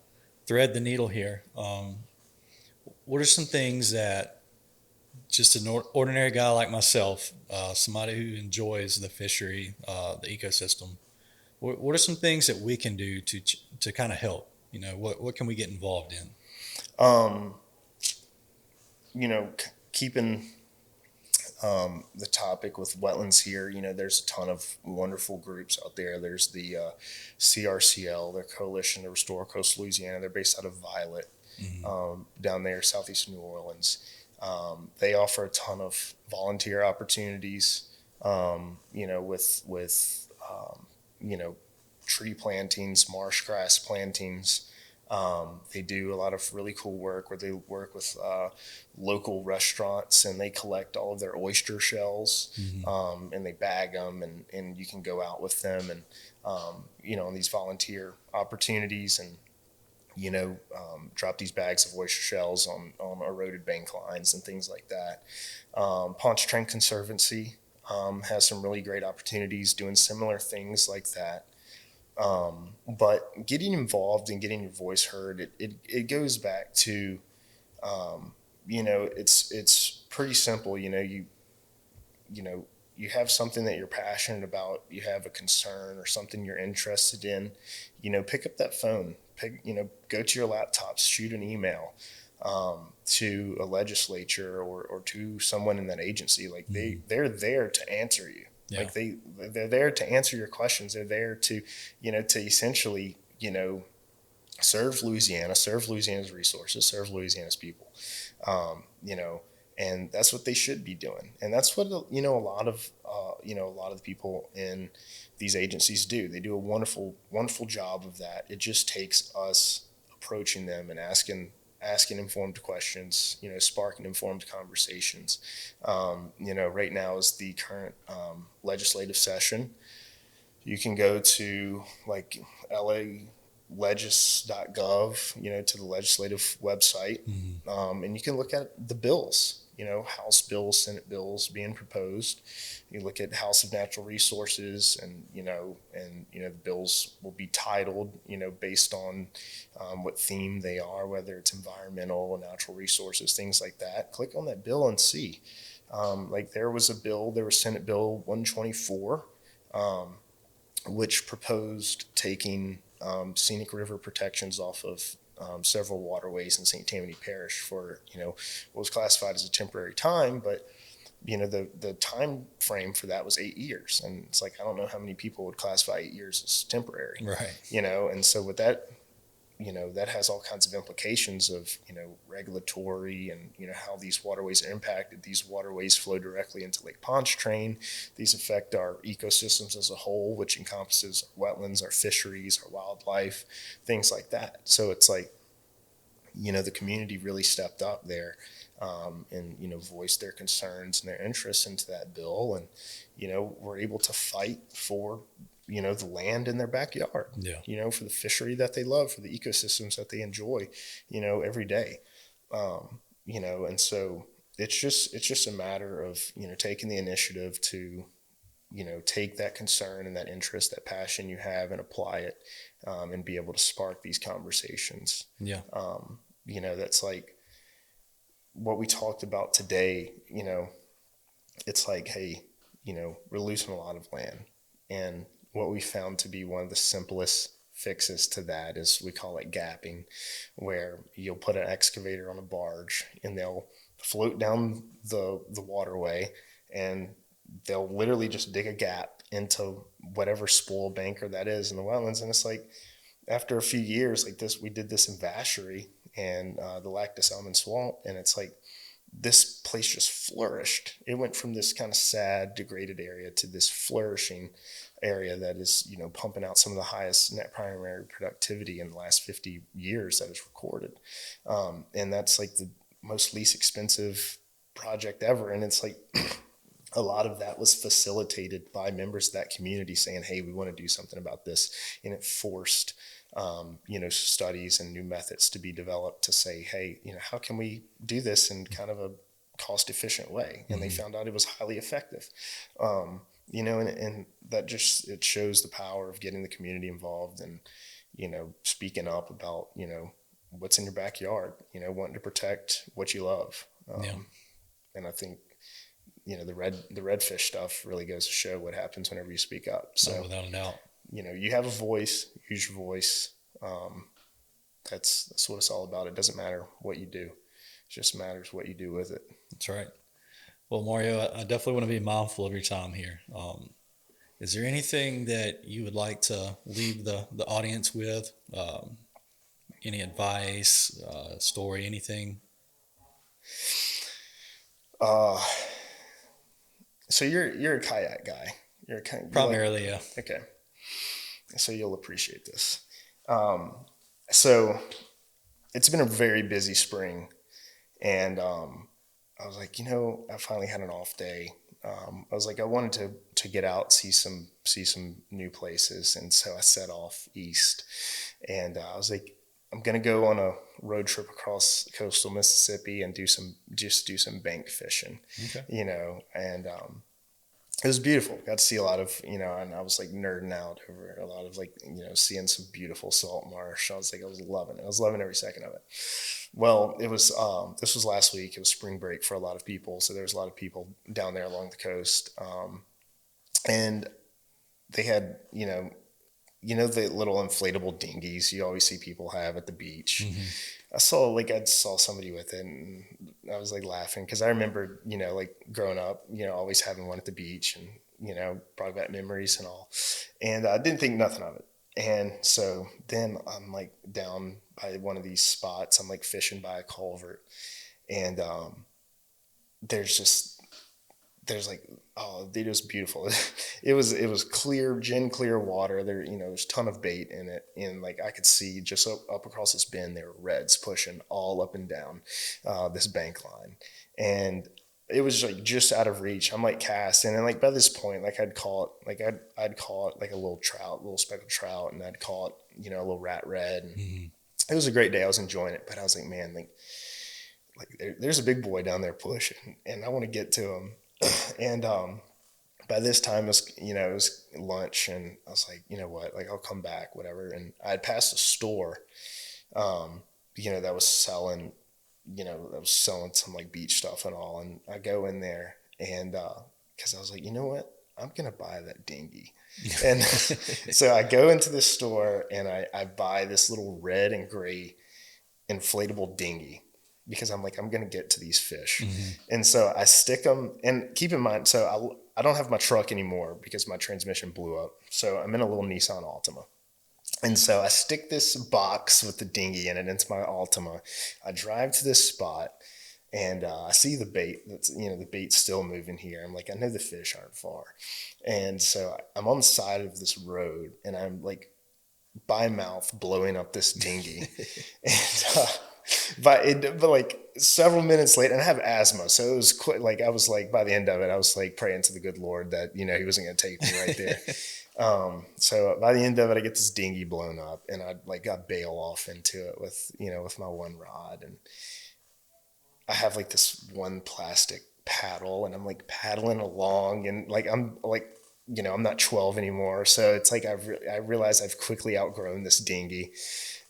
thread the needle here, what are some things that just an ordinary guy like myself, somebody who enjoys the fishery, the ecosystem, what are some things that we can do to kind of help? What can we get involved in? Keeping the topic with wetlands here, there's a ton of wonderful groups out there. There's the CRCL, their Coalition to Restore Coastal Louisiana. They're based out of Violet, down there, southeast New Orleans. They offer a ton of volunteer opportunities, with tree plantings, marsh grass plantings. They do a lot of really cool work where they work with local restaurants, and they collect all of their oyster shells, and they bag them, and you can go out with them, and on these volunteer opportunities, and drop these bags of oyster shells on eroded bank lines and things like that. Pontchartrain Conservancy has some really great opportunities doing similar things like that. But getting involved and getting your voice heard, it goes back to, it's pretty simple. You know, you have something that you're passionate about, you have a concern or something you're interested in, pick up that phone, go to your laptops, shoot an email, to a legislature or to someone in that agency. Like they're there to answer you. Yeah. Like they're there to answer your questions. They're there to, to essentially, serve Louisiana, serve Louisiana's resources, serve Louisiana's people. You know, and that's what they should be doing. And that's what, a lot of the people in these agencies do. They do a wonderful, wonderful job of that. It just takes us approaching them and asking informed questions, sparking informed conversations. Right now is the current legislative session. You can go to like lalegis.gov, to the legislative website, and you can look at the bills, House bills, Senate bills being proposed. You look at House of Natural Resources, and the bills will be titled, based on what theme they are, whether it's environmental, natural resources, things like that. Click on that bill and see. There was Senate Bill 124, which proposed taking scenic river protections off of several waterways in St. Tammany Parish for what was classified as a temporary time, but the time frame for that was 8 years, and it's like I don't know how many people would classify 8 years as temporary, Right. And so with that, that has all kinds of implications of, regulatory and, how these waterways are impacted. These waterways flow directly into Lake Pontchartrain. These affect our ecosystems as a whole, which encompasses our wetlands, our fisheries, our wildlife, things like that. So it's like, the community really stepped up there, and, voiced their concerns and their interests into that bill. And, were able to fight for the land in their backyard, for the fishery that they love, for the ecosystems that they enjoy, every day. And so it's just a matter of, taking the initiative to, take that concern and that interest, that passion you have, and apply it, and be able to spark these conversations. Yeah. That's like what we talked about today. It's like, hey, we're losing a lot of land. And what we found to be one of the simplest fixes to that is we call it gapping, where you'll put an excavator on a barge and they'll float down the waterway, and they'll literally just dig a gap into whatever spoil banker that is in the wetlands. And it's like, after a few years like this, we did this in Vacherie and the Lac des Salmon Swamp, and it's like this place just flourished. It went from this kind of sad, degraded area to this flourishing area that is, pumping out some of the highest net primary productivity in the last 50 years that is recorded. And that's like the most least expensive project ever. And it's like a lot of that was facilitated by members of that community saying, hey, we want to do something about this. And it forced, studies and new methods to be developed to say, hey, how can we do this in kind of a cost efficient way? And they found out it was highly effective. And that just, it shows the power of getting the community involved and, speaking up about, what's in your backyard, wanting to protect what you love. And I think, the redfish stuff really goes to show what happens whenever you speak up. So without a doubt, you have a voice, use your voice. That's what it's all about. It doesn't matter what you do. It just matters what you do with it. That's right. Well, Mario, I definitely want to be mindful of your time here. Is there anything that you would like to leave the audience with? Any advice, story, anything? So you're a kayak guy. You're a kayak, Primarily, yeah. Okay. So you'll appreciate this. So it's been a very busy spring, and I was like, I finally had an off day. I was like, I wanted to get out, see some new places, and so I set off east, and I was like, I'm gonna go on a road trip across coastal Mississippi and do some bank fishing, Okay. and it was beautiful. Got to see a lot of, and I was like nerding out over a lot of like, seeing some beautiful salt marsh. I was loving it. I was loving every second of it. Well, it was, this was last week. It was spring break for a lot of people. So there was a lot of people down there along the coast. And they had, the little inflatable dinghies you always see people have at the beach. Mm-hmm. I saw somebody with it, and I was like laughing because I remember, like growing up, always having one at the beach, and brought back memories and all, and I didn't think nothing of it. And so then I'm like down by one of these spots. I'm like fishing by a culvert, and there's just there's like, oh, it was beautiful. It was clear, gin clear water. There's a ton of bait in it, and like I could see just up across this bend there were reds pushing all up and down this bank line, and it was like just out of reach. I'm like casting, and like by this point, like I'd caught like a little trout, a little speckled trout, and I'd caught a little rat red, and Mm-hmm. it was a great day. I was enjoying it, but I was like, man, there's a big boy down there pushing, and I want to get to him. And by this time, it was lunch, and I was like, you know what, like I'll come back, whatever. And I had passed a store, that was selling, some like beach stuff and all. And I go in there, and because I was like, you know what, I'm gonna buy that dinghy. And so I go into this store, and I buy this little red and gray inflatable dinghy because I'm like, I'm going to get to these fish. Mm-hmm. And so I stick them, and keep in mind, so I don't have my truck anymore because my transmission blew up. So I'm in a little Nissan Altima. And so I stick this box with the dinghy in it into my Altima. I drive to this spot, and I see the bait. The bait's still moving here. I'm like, I know the fish aren't far. And so I'm on the side of this road, and I'm like by mouth blowing up this dinghy. And but like several minutes later, and I have asthma, so it was quite like I was like by the end of it, I was like praying to the good Lord that he wasn't going to take me right there. So by the end of it, I get this dinghy blown up, and I bail off into it with my one rod, and I have like this one plastic paddle, and I'm like paddling along, and like I'm like I'm not 12 anymore, so it's like I realize I've quickly outgrown this dinghy,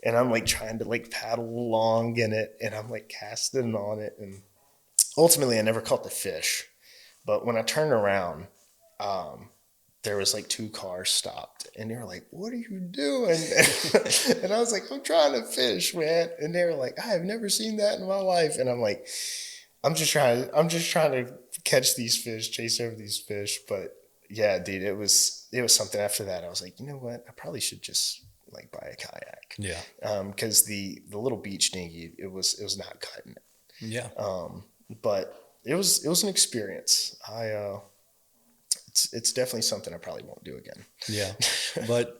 and I'm like trying to like paddle along in it, and I'm like casting on it, and ultimately I never caught the fish. But when I turned around, there was like two cars stopped, and they were like, "What are you doing?" And I was like, "I'm trying to fish, man." And they were like, "I have never seen that in my life." And I'm like, I'm just trying to catch these fish, chase over these fish. But yeah, dude, it was something after that. I was like, you know what? I probably should just like buy a kayak. Yeah. Because the little beach dinghy, it was not cutting it. Yeah. But it was an experience. It's definitely something I probably won't do again. Yeah. But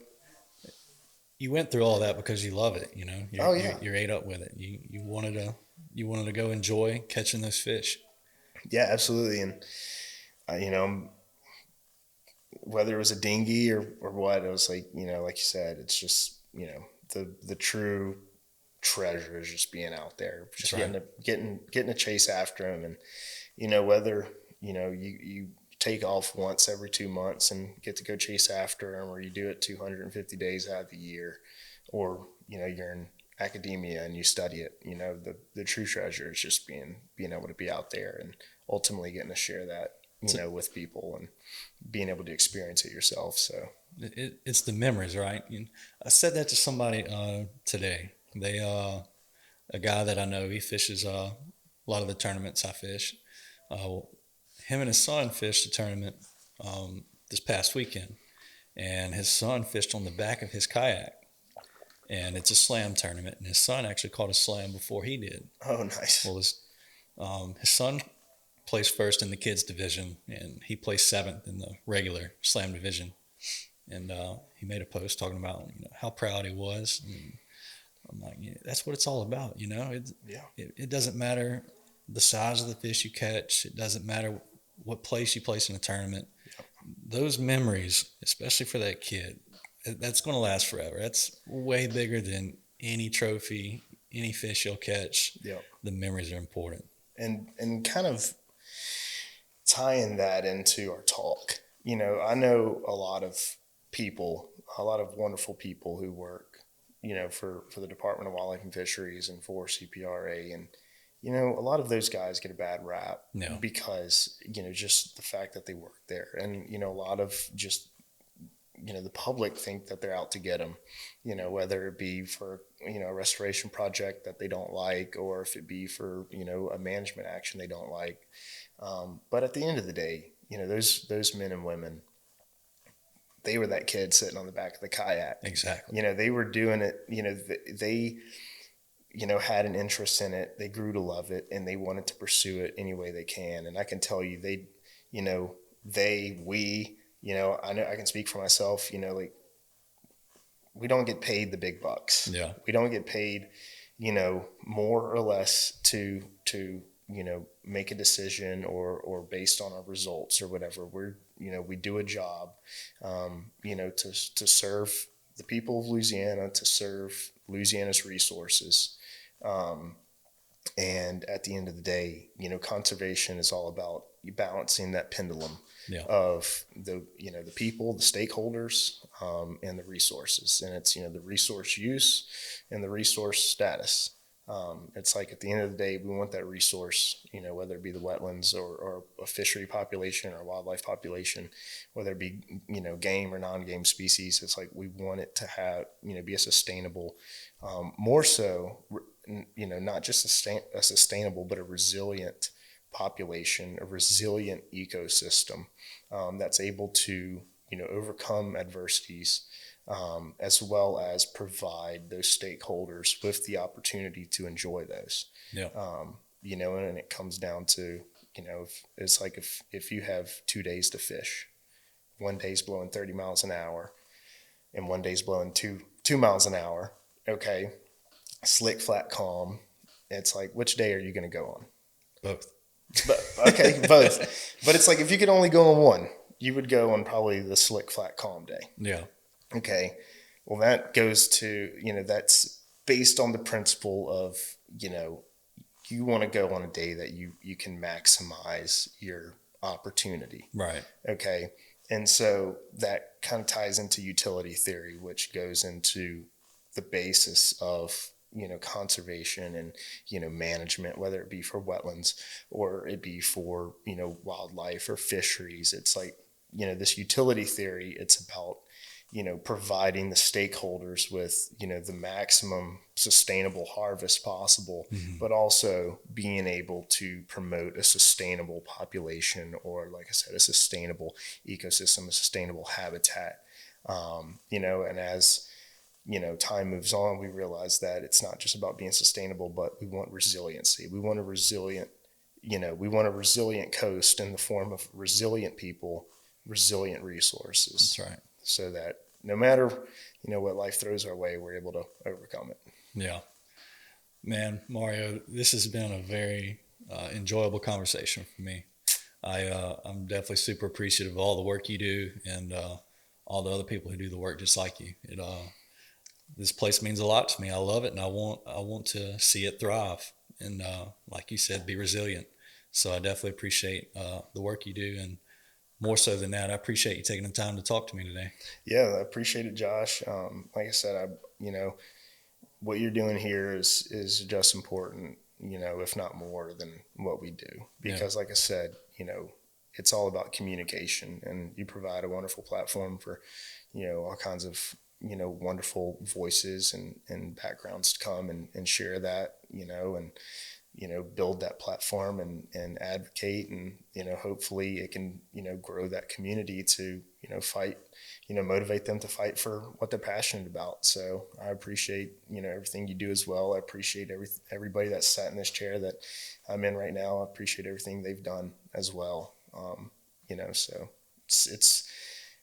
you went through all that because you love it, Oh yeah. You're ate up with it. You wanted to go enjoy catching those fish. Yeah, absolutely. And whether it was a dinghy or what, it was like, like you said, it's just, the true treasure is just being out there, just That's right. getting a chase after them. And, whether, you take off once every 2 months and get to go chase after them, or you do it 250 days out of the year, or, you're in academia and you study it, the true treasure is just being able to be out there and ultimately getting to share that, with people and being able to experience it yourself. So It's the memories, right? I said that to somebody today. A guy that I know, he fishes a lot of the tournaments I fish. Him and his son fished a tournament this past weekend, and his son fished on the back of his kayak. And it's a slam tournament, and his son actually caught a slam before he did. oh, nice. Well, his son placed first in the kids division, and he placed seventh in the regular slam division. And he made a post talking about how proud he was. And I'm like, yeah, that's what it's all about, Yeah. It doesn't matter the size of the fish you catch. It doesn't matter what place you place in a tournament. Those memories, especially for that kid, that's going to last forever. That's way bigger than any trophy, any fish you'll catch. Yeah. The memories are important. And kind of tying that into our talk, I know a lot of wonderful people who work, for the Department of Wildlife and Fisheries and for CPRA. And, a lot of those guys get a bad rap Yeah. because, just the fact that they work there. And, a lot of just, the public think that they're out to get them, whether it be for, a restoration project that they don't like, or if it be for, a management action they don't like. But at the end of the day, those men and women, they were that kid sitting on the back of the kayak. Exactly. They were doing it. They had an interest in it. They grew to love it, and they wanted to pursue it any way they can. And I can tell you, we, I know I can speak for myself. Like, we don't get paid the big bucks. Yeah. We don't get paid, more or less to make a decision or based on our results or whatever. We do a job, to serve the people of Louisiana, to serve Louisiana's resources. And at the end of the day, conservation is all about balancing that pendulum of the people, the stakeholders, and the resources. And it's, the resource use and the resource status. It's like, at the end of the day, we want that resource, whether it be the wetlands or a fishery population or a wildlife population, whether it be, game or non-game species. It's like, we want it to have, be a sustainable, more so, not just a sustainable, but a resilient population, a resilient ecosystem, that's able to, overcome adversities, as well as provide those stakeholders with the opportunity to enjoy those. Yeah. And it comes down to, it's like if you have 2 days to fish, one day's blowing 30 miles an hour and one day's blowing two miles an hour. Okay. Slick, flat, calm. It's like, which day are you going to go on? Both. Okay, both. But it's like, if you could only go on one, you would go on probably the slick, flat, calm day. Yeah. Okay. Well, that goes to, that's based on the principle of, you want to go on a day that you can maximize your opportunity. Right. Okay. And so that kind of ties into utility theory, which goes into the basis of, conservation and, management, whether it be for wetlands or it be for, wildlife or fisheries. It's like, this utility theory, it's about, providing the stakeholders with, the maximum sustainable harvest possible, but also being able to promote a sustainable population, or, like I said, a sustainable ecosystem, a sustainable habitat. And as, time moves on, we realize that it's not just about being sustainable, but we want resiliency. We want a resilient, coast in the form of resilient people, resilient resources. That's right. So that no matter, what life throws our way, we're able to overcome it. Yeah. Man, Mario, this has been a very enjoyable conversation for me. I'm definitely super appreciative of all the work you do and all the other people who do the work just like you. This place means a lot to me. I love it, and I want to see it thrive. And like you said, be resilient. So I definitely appreciate the work you do, and more so than that, I appreciate you taking the time to talk to me today. Yeah, I appreciate it, Josh. Like I said, what you're doing here is just important, if not more than what we do. Because, like I said, it's all about communication, and you provide a wonderful platform for, all kinds of, wonderful voices and backgrounds to come and share that, and, build that platform and advocate, and, hopefully it can, grow that community to, fight, motivate them to fight for what they're passionate about. So I appreciate, everything you do as well. I appreciate everybody that's sat in this chair that I'm in right now. I appreciate everything they've done as well. So it's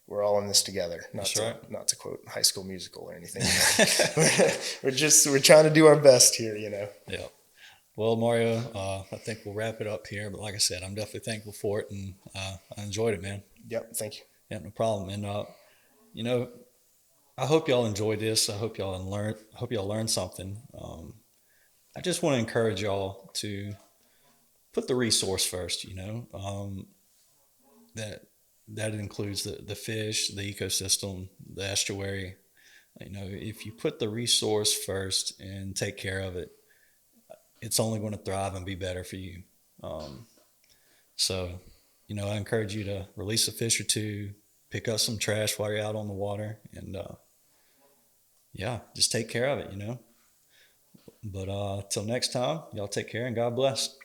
we're all in this together. Not to quote High School Musical or anything. we're trying to do our best here. Yeah. Well, Mario, I think we'll wrap it up here. But like I said, I'm definitely thankful for it, and I enjoyed it, man. Yep. Thank you. Yeah, no problem. And I hope y'all enjoyed this. I hope y'all learned something. I just want to encourage y'all to put the resource first. that that includes the fish, the ecosystem, the estuary. You know, if you put the resource first and take care of it, it's only going to thrive and be better for you. Um, so, you know, I encourage you to release a fish or two, pick up some trash while you're out on the water, and yeah, just take care of it. You know. But till next time, y'all take care and God bless.